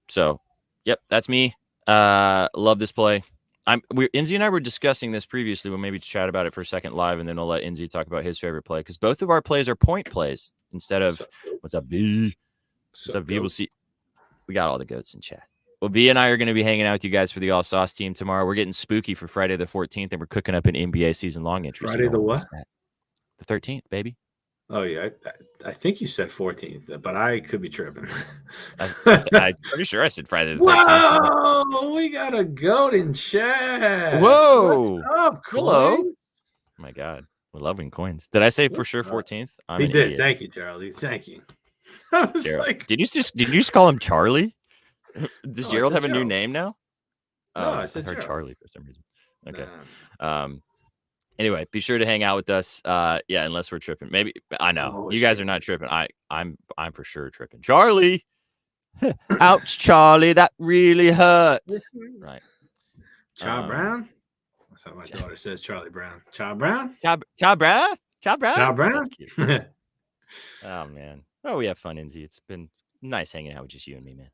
So, yep, that's me. Love this play. Inzi and I were discussing this previously. We'll maybe chat about it for a second live, and then I'll let Inzi talk about his favorite play because both of our plays are point plays instead of what's up, V. What's up, V? We'll see. We got all the goats in chat. Well, V and I are going to be hanging out with you guys for the All Sauce team tomorrow. We're getting spooky for Friday the 14th, and we're cooking up an NBA season long entry. Friday the what? The 13th, baby. Oh yeah, I think you said 14th, but I could be tripping. I'm pretty sure I said Friday the 13th. Whoa, we got a goat in chat. Whoa, what's up, hello? Coins? Oh my God, we're loving coins. Did I say for sure 14th? He did. Idiot. Thank you, Charlie. Thank you. I was like, did you just call him Charlie? Does Gerald have a new name now? No, I said heard Charlie for some reason. Okay. Nah. Anyway, be sure to hang out with us. Yeah, unless we're tripping. Maybe I know you guys are not tripping. I'm for sure tripping. Charlie, ouch, Charlie, that really hurt. Right. Cha Brown. That's how my daughter says. Charlie Brown. Cha Brown. Cha Brown. Cha Brown. Cha Brown. Oh man. Oh, we have fun, Inzi. It's been nice hanging out with just you and me, man.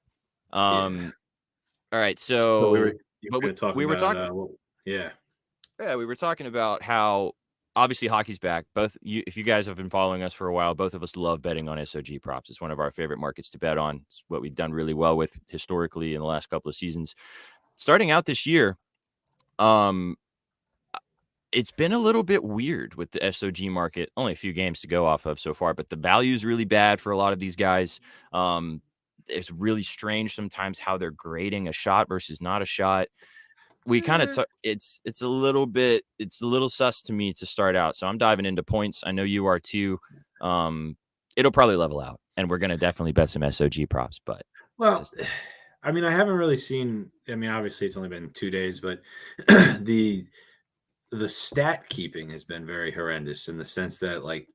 All right. So we were talking. Yeah, we were talking about how obviously hockey's back. If you guys have been following us for a while, both of us love betting on SOG props. It's one of our favorite markets to bet on. It's what we've done really well with historically in the last couple of seasons. Starting out this year, it's been a little bit weird with the SOG market. Only a few games to go off of so far, but the value is really bad for a lot of these guys. It's really strange sometimes how they're grading a shot versus not a shot. We kind of it's a little sus to me to start out. So I'm diving into points. I know you are too. It'll probably level out, and we're gonna definitely bet some SOG props. But I mean, I haven't really seen. I mean, obviously it's only been 2 days, but the stat keeping has been very horrendous in the sense that like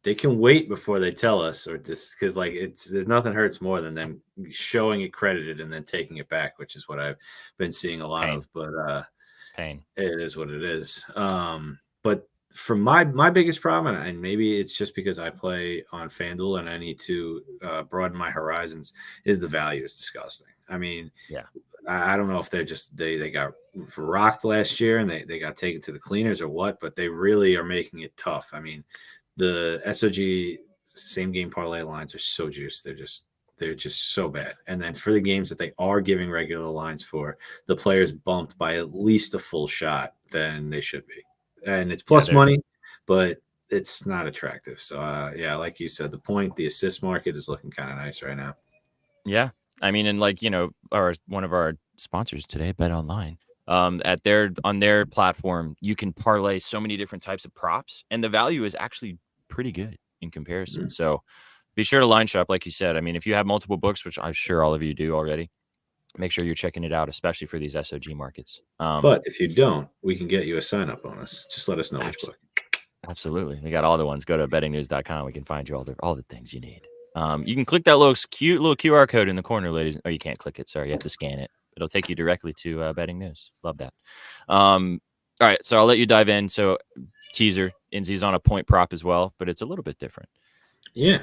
they can wait before they tell us, or just because like there's nothing hurts more than them showing it credited and then taking it back, which is what I've been seeing a lot of. But pain. It is what it is. But for my biggest problem, and maybe it's just because I play on FanDuel and I need to broaden my horizons, is the value is disgusting. I mean, yeah, I don't know if they got rocked last year and they got taken to the cleaners or what, but they really are making it tough. I mean, the SOG same game parlay lines are so juiced. They're just so bad. And then for the games that they are giving regular lines for, the players bumped by at least a full shot than they should be. And it's plus money, but it's not attractive. So yeah, like you said, the assist market is looking kind of nice right now. Yeah. I mean, and like, one of our sponsors today, Bet Online. On their platform, you can parlay so many different types of props, and the value is actually pretty good in comparison. So be sure to line shop, like you said. I mean, if you have multiple books, which I'm sure all of you do already, make sure you're checking it out, especially for these SOG markets. But if you don't, we can get you a sign-up bonus. Just let us know which book. Absolutely. We got all the ones. Go to bettingnews.com. We can find you all the things you need. You can click that cute little QR code in the corner, ladies. Oh, you can't click it. Sorry. You have to scan it. It'll take you directly to Betting News. Love that. All right. So I'll let you dive in. So teaser, Inzi's on a point prop as well, but it's a little bit different. Yeah.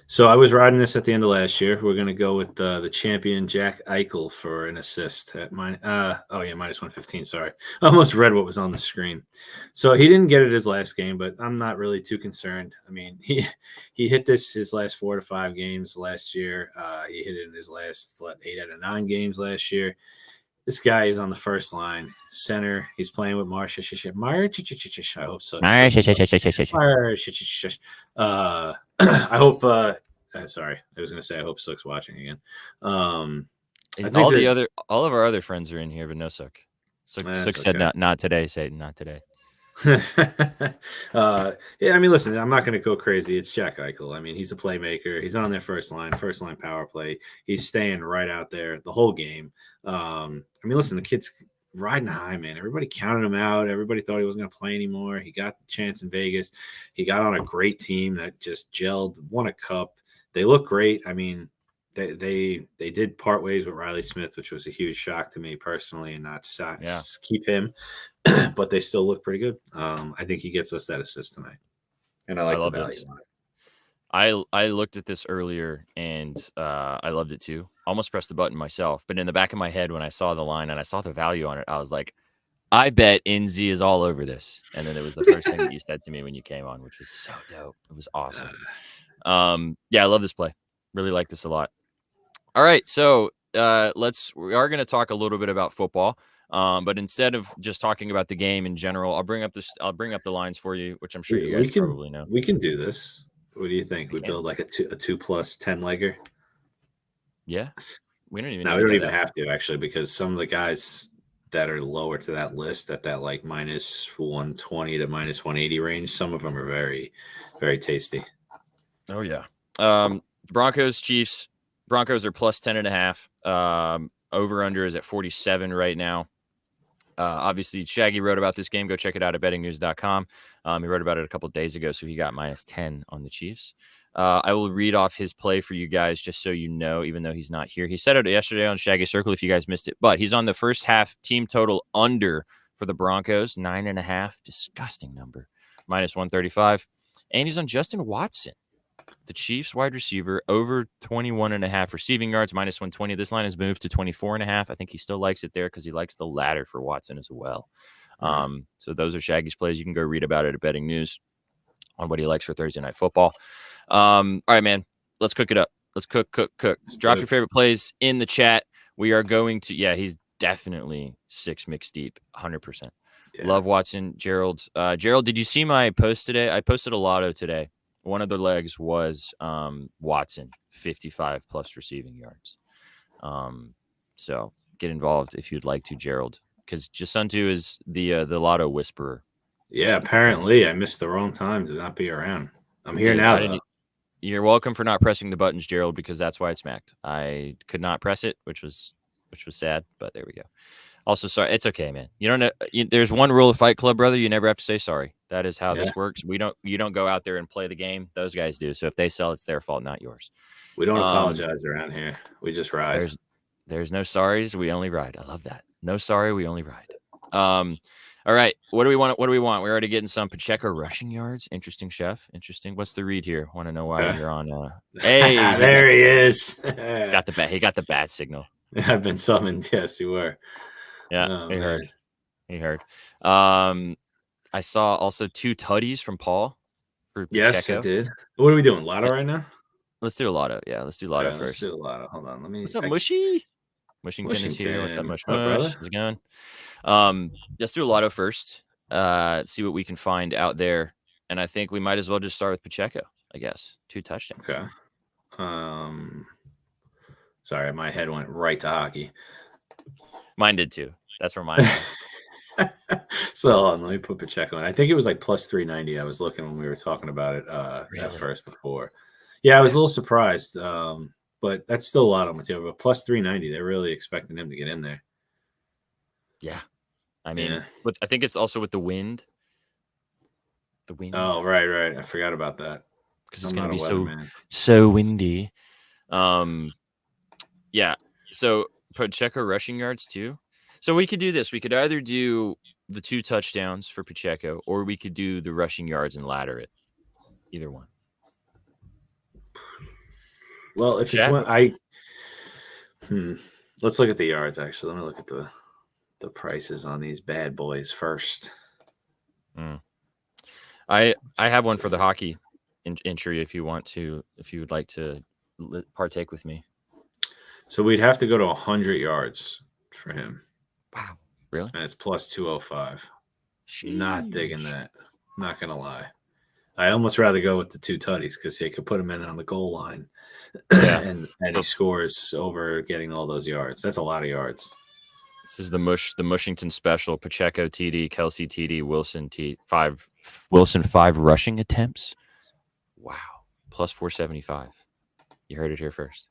So I was riding this at the end of last year. We're going to go with the champion Jack Eichel for an assist at minus 115. Sorry. I almost read what was on the screen. So he didn't get it his last game, but I'm not really too concerned. I mean, he hit this his last 4 to 5 games last year. He hit it in his last 8 out of 9 games last year. This guy is on the first line center. He's playing with Marsh. I hope so. I hope. Sorry, I was going to say I hope Sook's watching again. All of our other friends are in here, but no Sook. Sook said not today. Satan, not today. Yeah, I mean, listen, I'm not going to go crazy. It's Jack Eichel. I mean, he's a playmaker. He's on their first line power play. He's staying right out there the whole game. I mean, listen, the kid's riding high, man. Everybody counted him out. Everybody thought he wasn't going to play anymore. He got the chance in Vegas. He got on a great team that just gelled, won a cup. They look great. I mean, they did part ways with Riley Smith, which was a huge shock to me personally, and not keep him. But they still look pretty good. I think he gets us that assist tonight, and I like the value on it. I looked at this earlier and I loved it too. Almost pressed the button myself, but in the back of my head when I saw the line and I saw the value on it, I was like, I bet NZ is all over this. And then it was the first thing that you said to me when you came on, which was so dope. It was awesome. Yeah, I love this play. Really like this a lot. All right, so we are going to talk a little bit about football. But instead of just talking about the game in general, I'll bring up the lines for you, which I'm sure you guys probably know. We can do this. What do you think? We build like a 2 plus 10 legger. Yeah, we don't even. No, we don't even have to actually, because some of the guys that are lower to that list at that like minus 120 to minus 180 range, some of them are very, very tasty. Oh yeah. Broncos, Chiefs. Broncos are plus 10.5. Over under is at 47 right now. Obviously, Shaggy wrote about this game. Go check it out at bettingnews.com. He wrote about it a couple of days ago, so he got minus 10 on the Chiefs. I will read off his play for you guys just so you know, even though he's not here. He said it yesterday on Shaggy Circle if you guys missed it, but he's on the first half team total under for the Broncos, 9.5. Disgusting number, minus 135. And he's on Justin Watson, the Chiefs wide receiver, over 21.5 receiving yards, minus 120. This line has moved to 24.5. I think he still likes it there because he likes the ladder for Watson as well. So those are Shaggy's plays. You can go read about it at Betting News on what he likes for Thursday Night Football. All right, man, let's cook it up. Let's cook. Drop your favorite plays in the chat. We are going to, he's definitely 6 mixed deep, 100%. Yeah. Love Watson. Gerald, did you see my post today? I posted a lotto today. One of the legs was Watson, 55 plus receiving yards. So get involved if you'd like to, Gerald, because Jasuntu is the lotto whisperer. Yeah, apparently I missed the wrong time to not be around. I'm here now. You're welcome for not pressing the buttons, Gerald, because that's why it smacked. I could not press it, which was sad, but there we go. Also, sorry, it's okay, man. You don't know. There's one rule of Fight Club, brother. You never have to say sorry. That is how this works. You don't go out there and play the game. Those guys do. So if they sell, it's their fault, not yours. We don't apologize around here. We just ride. There's no sorries. We only ride. I love that. No sorry. We only ride. All right. What do we want? We're already getting some Pacheco rushing yards. Interesting, Chef. Interesting. What's the read here? Want to know why you're on? Hey, there he is. Got the bat. He got the bat signal. I've been summoned. Yes, you were. Yeah, he heard. I saw also 2 tutties from Paul. For yes, Pacheco. I did. What are we doing? Lotto right now? Let's do a lotto. Yeah, let's do lotto first. Let's do a lotto. Hold on. What's up, Mushy? Mushington is here. What's up, Mush? How's it going? Let's do a lotto first. See what we can find out there. And I think we might as well just start with Pacheco, I guess. 2 touchdowns. Okay. Sorry, my head went right to hockey. Mine did too. That's where mine went. So hold on, let me put Pacheco in. I think it was like plus 390. I was looking when we were talking about it at Really? first before. Yeah, I was a little surprised, but that's still a lot on Mateo. But plus 390, they're really expecting him to get in there. Yeah. I mean, Yeah. I think it's also with the wind. The wind. Oh, right. I forgot about that. Because it's I'm going to not be a weatherman. so windy. Yeah. So Pacheco rushing yards too. So we could do this. We could either do the 2 touchdowns for Pacheco, or we could do the rushing yards and ladder it. Either one. Well, if it's one, let's look at the yards. Actually, let me look at the prices on these bad boys first. I have one for the hockey entry if you would like to partake with me. So we'd have to go to 100 yards for him. Wow, really? And it's plus 205. Not digging Sheesh. that. Not gonna lie. I almost rather go with the 2 tutties because they could put him in on the goal line, Yeah. and he scores over getting all those yards. That's a lot of yards. This is the Mushington special. Pacheco TD, Kelsey TD, Wilson 5 rushing attempts. Wow, plus 475. You heard it here first.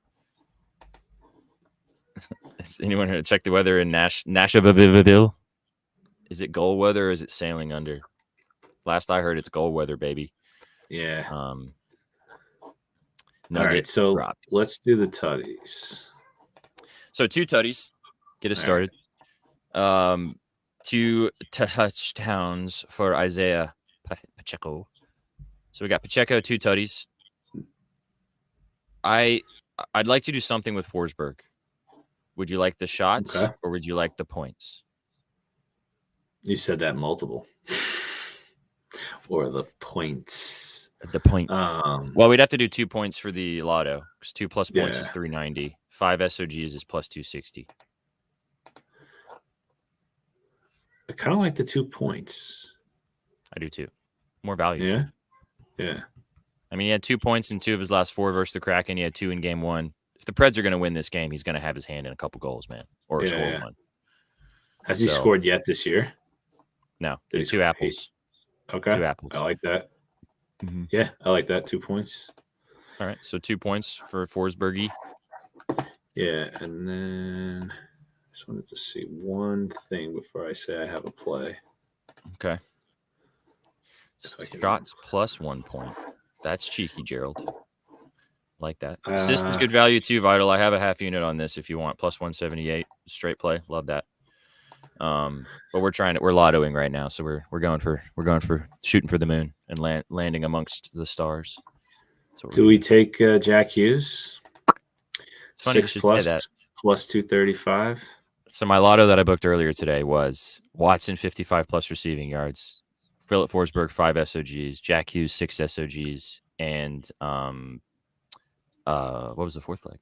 Is anyone going to check the weather in Nashville? Is it goal weather or is it sailing under? Last I heard, it's goal weather, baby. Yeah. All right, so let's do the tutties. So 2 tutties. Get us started. 2 touchdowns for Isaiah Pacheco. So we got Pacheco, 2 tutties. I'd like to do something with Forsberg. Would you like the shots or would you like the points? You said that multiple. Or the points. The point. Well, we'd have to do 2 points for the lotto because 2 plus points is 390. 5 SOGs is plus 260. I kind of like the 2 points. I do too. More value. Yeah. I mean, he had 2 points in 2 of his last 4 versus the Kraken. He had 2 in game 1. If the Preds are going to win this game, he's going to have his hand in a couple goals, man, or score one. Has he scored yet this year? No, there's 2 apples. Okay, 2 apples. I like that. Mm-hmm. Yeah, I like that. 2 points. All right, so 2 points for Forsbergy. Yeah, and then I just wanted to see one thing before I say I have a play. Okay. Shots plus 1 point. That's cheeky, Gerald. Like that. Assist is good value too, Vital. I have a half unit on this if you want. Plus 178. Straight play. Love that. But we're lottoing right now, so we're going for shooting for the moon and landing amongst the stars. Do we take Jack Hughes? It's funny 6 plus, plus 235. So my lotto that I booked earlier today was Watson 55 plus receiving yards, Philip Forsberg 5 SOGs, Jack Hughes 6 SOGs, and what was the 4th leg?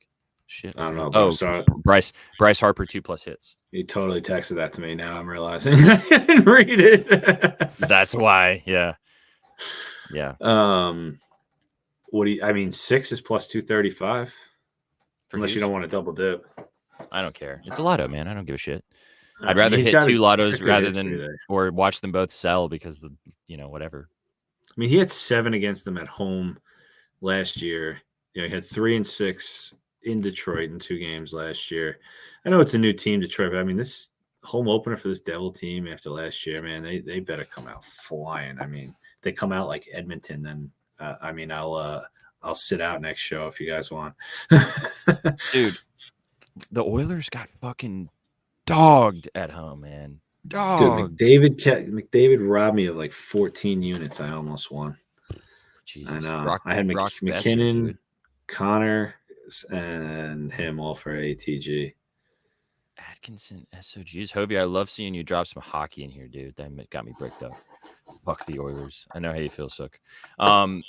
Shit, I don't know. Oh, Bryce Harper 2 plus hits. He totally texted that to me. Now I'm realizing I didn't read it. That's why. Yeah. What do you? I mean, 6 is plus 235. Unless you don't want to double dip. I don't care. It's a lotto, man. I don't give a shit. I'd rather hit 2 lottos rather than or watch them both sell because whatever. I mean, he had 7 against them at home last year. He had 3 and 6 in Detroit in 2 games last year. I know it's a new team, Detroit, but I mean, this home opener for this Devil team after last year, man, they better come out flying. I mean, if they come out like Edmonton, then I'll sit out next show if you guys want. Dude, the Oilers got fucking dogged at home, man. Dogged. Dude, McDavid robbed me of like 14 units. I almost won. Jesus. I know. I had McKinnon, Connor, and him all for ATG. Atkinson, SOGs. Hovey, I love seeing you drop some hockey in here, dude. That got me bricked up. Fuck the Oilers. I know how you feel, Sook. I'm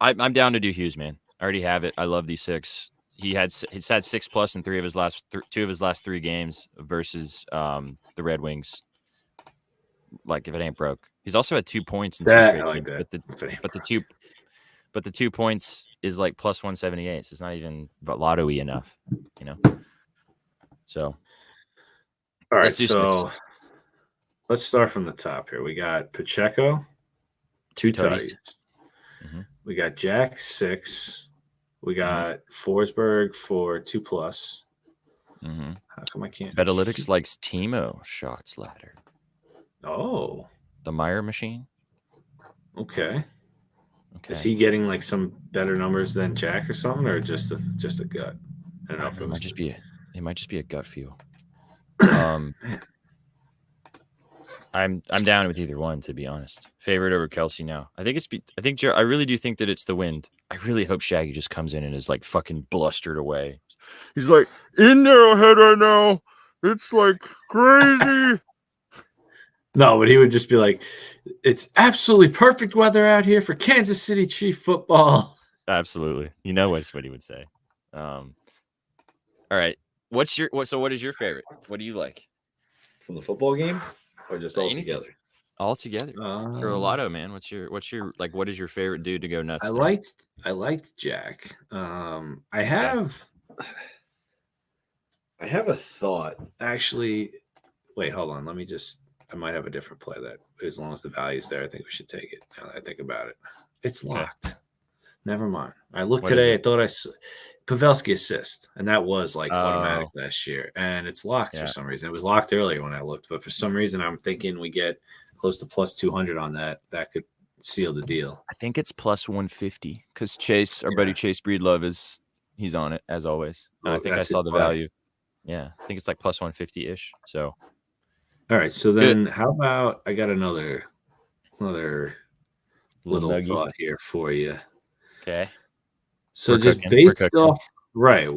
down to do Hughes, man. I already have it. I love these 6. He's had 6 plus in 2 of his last 3 games versus the Red Wings. Like if it ain't broke, he's also had 2 points in 2 straight games. But the 2 points is like plus 178. So it's not even lotto-y enough, So All right, Let's do so let's start from the top here. We got Pacheco, two tutties. tutties. Mhm. We got Jack 6. We got Forsberg for 2+. Mm-hmm. How come I can't? Betalytics likes Timo shots ladder. Oh, The Meyer machine. okay. Okay. Is he getting like some better numbers than Jack or something, or just a gut? I don't know if it It might was. just be a gut feel. I'm down with either one, to be honest. Favorite over Kelsey now. I really do think that it's the wind. I really hope Shaggy just comes in and is like fucking blustered away. He's like, in their head right now. It's like crazy. No, but he would just be like, "It's absolutely perfect weather out here for Kansas City Chief football." Absolutely. You know what he would say. All right. What is your favorite? What do you like? From the football game, or just all Anything. together? All together. For a lotto, man. What is your favorite dude to go nuts? I liked Jack. I have a thought. Actually, wait, hold on. I might have a different play that, as long as the value's there, I think we should take it. Now that I think about it, it's locked. Never mind. I looked today. I thought I saw Pavelski assist, and that was like automatic last year, and it's locked for some reason. It was locked earlier when I looked, but for some reason, I'm thinking we get close to plus 200 on that. That could seal the deal. I think it's plus 150 because Chase, our buddy Chase Breedlove, he's on it as always. And I think I saw the value. Yeah, I think it's like plus 150 ish. So, all right. So then, how about I got another little thought here for you. Okay. So just based off, right?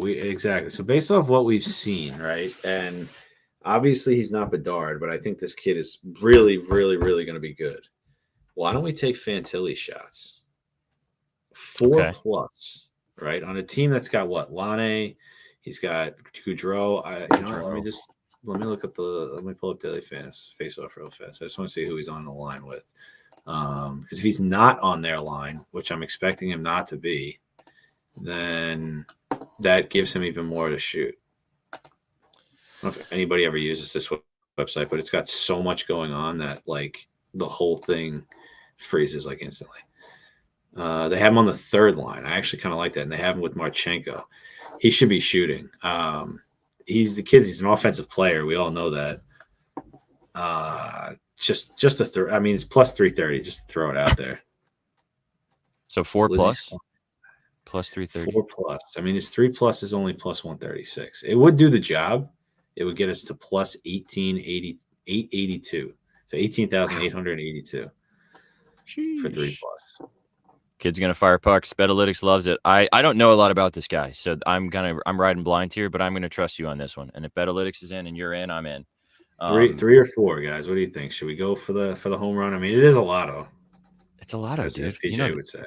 So based off what we've seen, right, and obviously he's not Bedard, but I think this kid is really, really, really going to be good. Why don't we take Fantilli shots? 4+, right, on a team that's got what? Lane, he's got Goudreau. Let me pull up Daily Fans face off real fast. I just want to see who he's on the line with. Because if he's not on their line, which I'm expecting him not to be, then that gives him even more to shoot. I don't know if anybody ever uses this website, but it's got so much going on that like the whole thing freezes like instantly. They have him on the third line. I actually kind of like that, and they have him with Marchenko. He should be shooting. He's an offensive player. We all know that. It's plus 330. Just to throw it out there. So 4+, plus 330. 4+. I mean, his 3+ is only plus 136. It would do the job. It would get us to plus 882. So 18,882 for 3+. Kid's gonna fire pucks. Betalytics loves it. I don't know a lot about this guy, so I'm riding blind here, but I'm gonna trust you on this one. And if Betalytics is in and you're in, I'm in. 3 or 4, guys. What do you think? Should we go for the home run? I mean, it is a lotto. It's a lotto, as dude. PJ would say.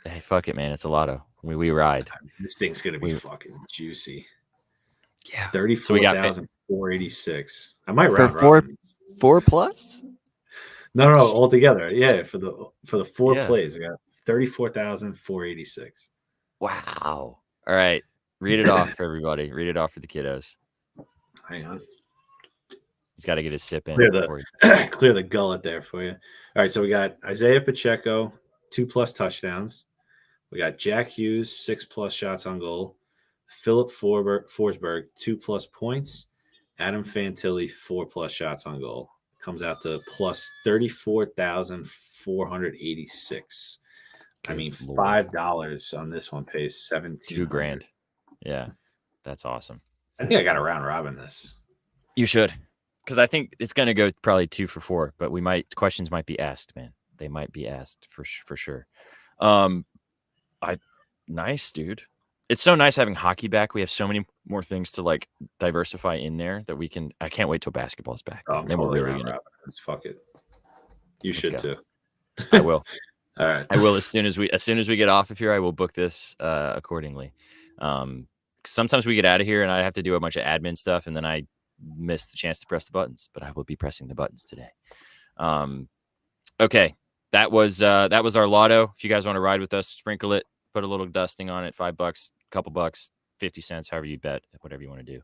Hey, fuck it, man. It's a lotto. We ride. I mean, this thing's gonna be fucking juicy. Yeah. 34,486. I might round for 4+. No, altogether. Yeah, for the 4 plays, we got 34,486. Wow. All right. Read it off for everybody. Read it off for the kiddos. Hang on. He's got to get his sip in. Clear the gullet there for you. All right, so we got Isaiah Pacheco, 2+ touchdowns. We got Jack Hughes, 6+ shots on goal. Philip Forsberg, 2+ points. Adam Fantilli, 4+ shots on goal. Comes out to plus 34,486. I mean, $5 on this one pays $17,000. $2,000. Yeah, that's awesome. I think I got a round robin this. You should, because I think it's going to go probably 2 for 4, but questions might be asked, man. They might be asked for sure. Nice, dude. It's so nice having hockey back. We have so many more things to like diversify in there that we can. I can't wait till basketball's back. Oh, then we're really gonna. Fuck it. You should too. I will. All right. I will as soon as we get off of here. I will book this accordingly. Sometimes we get out of here and I have to do a bunch of admin stuff, and then I miss the chance to press the buttons. But I will be pressing the buttons today. Okay, that was our lotto. If you guys want to ride with us, sprinkle it, put a little dusting on it. $5, couple bucks, 50 cents, however you bet, whatever you want to do.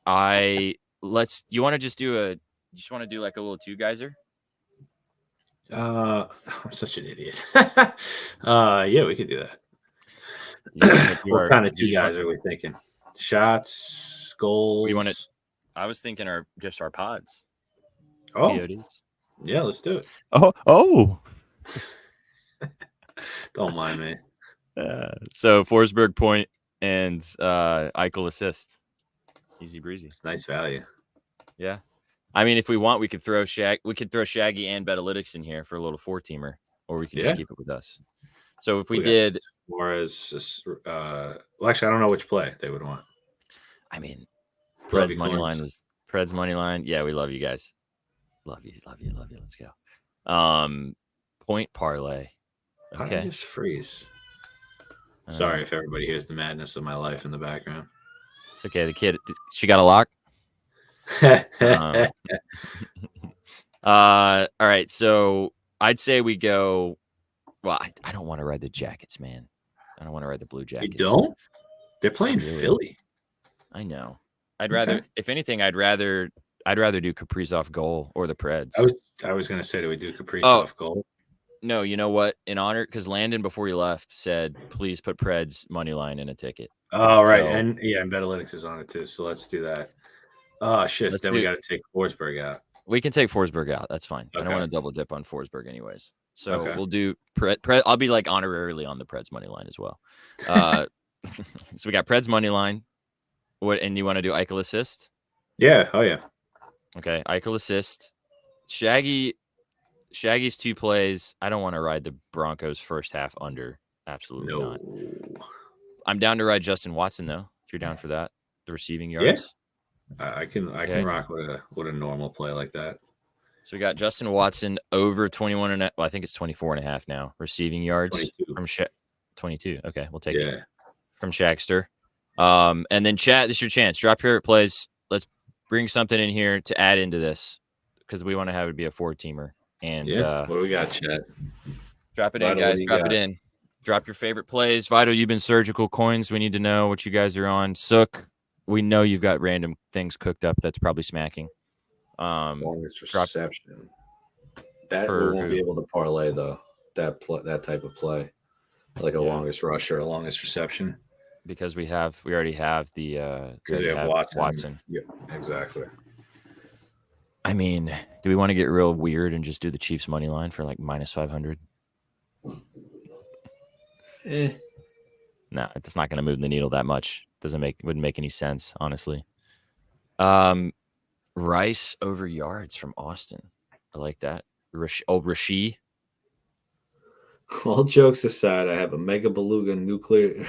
You want to just do you just want to do like a little two-geyser? I'm such an idiot. Yeah, we could do that. What kind of two guys are we thinking? Shots, goals. You want to? I was thinking just our pods. Oh, PODs. yeah, let's do it. Oh. Don't mind me. So Forsberg point and Eichel assist. Easy breezy. It's nice value. Yeah. I mean, if we want, we could throw Shaggy and Betalytics in here for a little 4-teamer, or we could just keep it with us. So if we did Suarez, well, actually, I don't know which play they would want. I mean, Pred's money line was Pred's money line. Yeah, we love you guys. Love you. Let's go. Point parlay. Okay. Okay. I just freeze. Sorry if everybody hears the madness of my life in the background. It's okay. The kid, she got a lock. All right. So I'd say we go. Well, I don't want to ride the Jackets, man. I don't want to ride the Blue Jackets. You don't? They're playing Philly. I know. I'd rather, if anything, I'd rather do Kaprizov goal or the Preds. I was gonna say, do we do Kaprizov goal? No, you know what? In honor, because Landon before he left said, please put Preds money line in a ticket. Oh, right. So, and Betalytics is on it too. So let's do that. Oh shit. Then we got to take Forsberg out. We can take Forsberg out. That's fine. Okay. I don't want to double dip on Forsberg anyways. So we'll do Pred. I'll be like honorarily on the Preds money line as well. So we got Preds money line. What, and you want to do Eichel assist? Yeah. Oh yeah. Okay. Eichel assist. Shaggy's 2 plays. I don't want to ride the Broncos first half under. Absolutely not. I'm down to ride Justin Watson though. If you're down for that, the receiving yards. Yeah. I can rock with a normal play like that. So we got Justin Watson over 21 and I think it's 24 and a half now. Receiving yards 22. From 22. Okay, we'll take it from Shagster. And then chat, this is your chance. Drop your plays. Let's bring something in here to add into this because we want to have it be a 4-teamer. And what do we got, chat? Drop it in, guys. Drop it in. Drop your favorite plays. Vital, you've been surgical coins. We need to know what you guys are on. Sook, we know you've got random things cooked up. That's probably smacking. Longest reception. That we won't be able to parlay that type of play, like a longest rush or a longest reception, because we already have the we have Watson. Yeah, exactly. I mean, do we want to get real weird and just do the Chiefs money line for like -500? No, it's not going to move the needle that much. Wouldn't make any sense, honestly. Rice over yards from Austin. I like that. Rasheed. All jokes aside, I have a mega beluga nuclear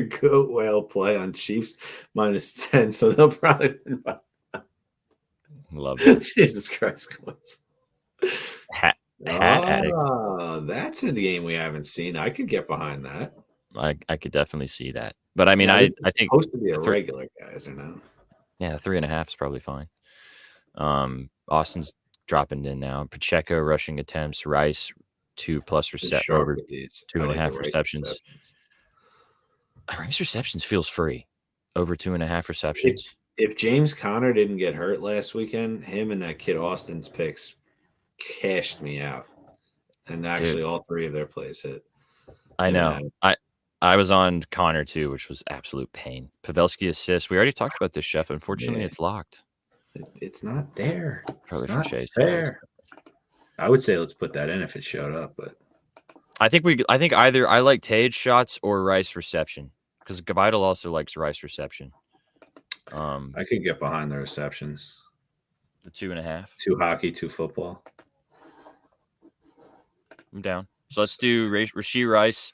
goat whale play on Chiefs -10, so they'll probably win by. Love it. Jesus Christ, coins. That's a game we haven't seen. I could get behind that. I could definitely see that. But I mean, I think supposed to be a regular, guys, or no? Yeah, 3.5 is probably fine. Austin's dropping in now. Pacheco rushing attempts. Rice 2+ receptions over 2.5 receptions. Rice receptions feels free over 2.5 receptions. If James Conner didn't get hurt last weekend, him and that kid Austin's picks cashed me out, and actually all 3 of their plays hit. I know. I was on Connor too, which was absolute pain. Pavelski assist. We already talked about this, Chef. Unfortunately, it's locked. It's not there. Probably it's for not Chase. there. I would say let's put that in if it showed up, but I think either I like Tage shots or Rice reception because Gavidal also likes Rice reception. I could get behind the receptions. The 2.5. 2 hockey, 2 football. I'm down. So let's do Rasheed Rice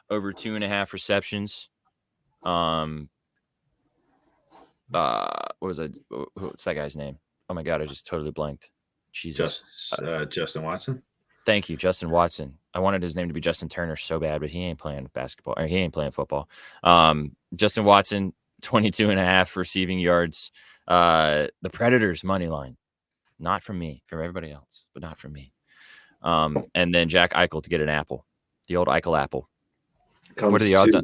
over 2.5 receptions. What was that? What's that guy's name? Oh my god, I just totally blanked. Jesus. Justin Watson. Thank you, Justin Watson. I wanted his name to be Justin Turner so bad, but he ain't playing basketball. Or he ain't playing football. Justin Watson, 22.5 receiving yards. The Predators money line. Not from me, from everybody else, but not from me. And then Jack Eichel to get an apple. The old Eichel apple. What are the odds on?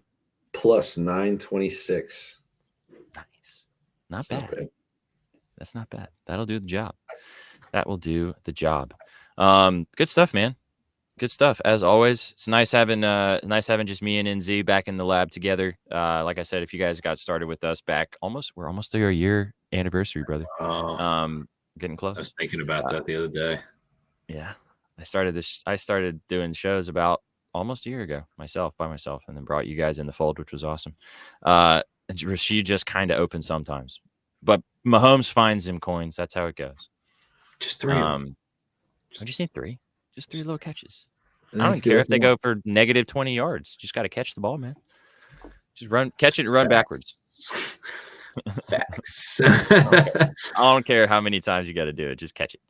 +926. Nice. Not bad. That's not bad. That'll do the job. That will do the job. Good stuff, man. Good stuff. As always, it's nice having just me and NZ back in the lab together. Like I said, if you guys got started with us back we're almost through our year anniversary, brother. Getting close. I was thinking about that the other day. Yeah. I started doing shows about almost a year ago by myself, and then brought you guys in the fold, which was awesome. She just kind of open sometimes, but Mahomes finds him coins. That's how it goes. Just 3. I just need 3. Just 3 little catches. I don't care if they go for negative 20 yards. Just got to catch the ball, man. Just catch it and run backwards. Facts. I don't care how many times you got to do it. Just catch it.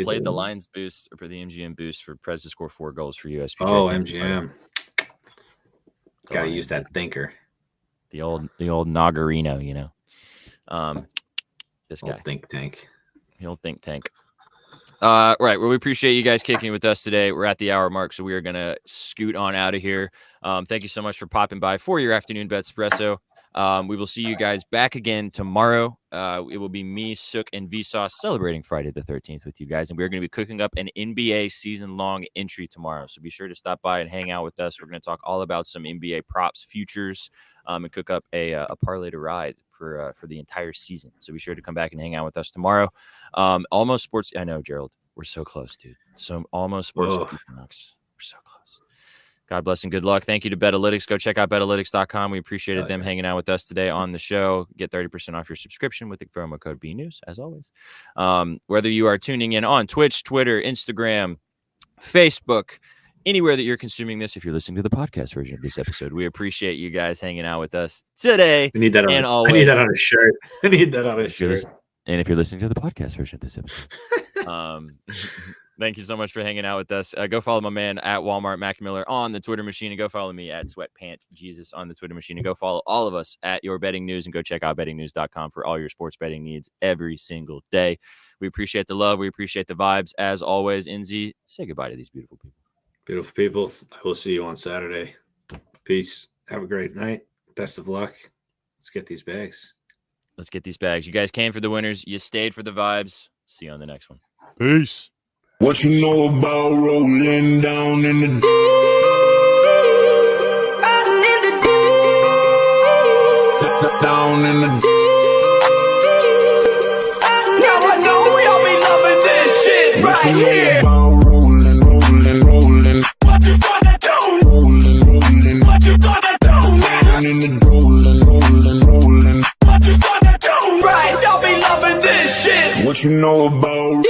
Played the Lions boost or the MGM boost for Prez to score 4 goals for USPJ. Oh, MGM. Got to use that thinker. The old Nagarino, you know. This guy. Old think tank. The old think tank. Right. Well, we appreciate you guys kicking with us today. We're at the hour mark, so we are going to scoot on out of here. Thank you so much for popping by for your afternoon Betspresso. We will see you guys back again tomorrow. It will be me, Sook, and Vsauce celebrating Friday the 13th with you guys. And we're going to be cooking up an NBA season-long entry tomorrow. So be sure to stop by and hang out with us. We're going to talk all about some NBA props, futures, and cook up a parlay to ride for the entire season. So be sure to come back and hang out with us tomorrow. Almost Sports. I know, Gerald. We're so close, dude. So almost Sports. We're so close. God bless and good luck. Thank you to Betalytics. Go check out Betalytics.com. We appreciated them hanging out with us today on the show. Get 30% off your subscription with the promo code BNews, as always. Whether you are tuning in on Twitch, Twitter, Instagram, Facebook, anywhere that you're consuming this, if you're listening to the podcast version of this episode, we appreciate you guys hanging out with us today. I need that on, always. I need that on a shirt. I need that on a shirt. And if you're listening to the podcast version of this episode, thank you so much for hanging out with us. Go follow my man at Walmart Mac Miller on the Twitter machine, and go follow me at Sweatpants Jesus on the Twitter machine, and go follow all of us at Your Betting News, and go check out bettingnews.com for all your sports betting needs every single day. We appreciate the love. We appreciate the vibes. As always, NZ, say goodbye to these beautiful people. Beautiful people. I will see you on Saturday. Peace. Have a great night. Best of luck. Let's get these bags. Let's get these bags. You guys came for the winners. You stayed for the vibes. See you on the next one. Peace. What you know about rolling down in the down in the Now I know y'all be loving this shit right here. rolling. What you gonna do? Rolling. What you gonna do? Down in the rolling. What you gonna do? Right, y'all be loving this shit. What you know about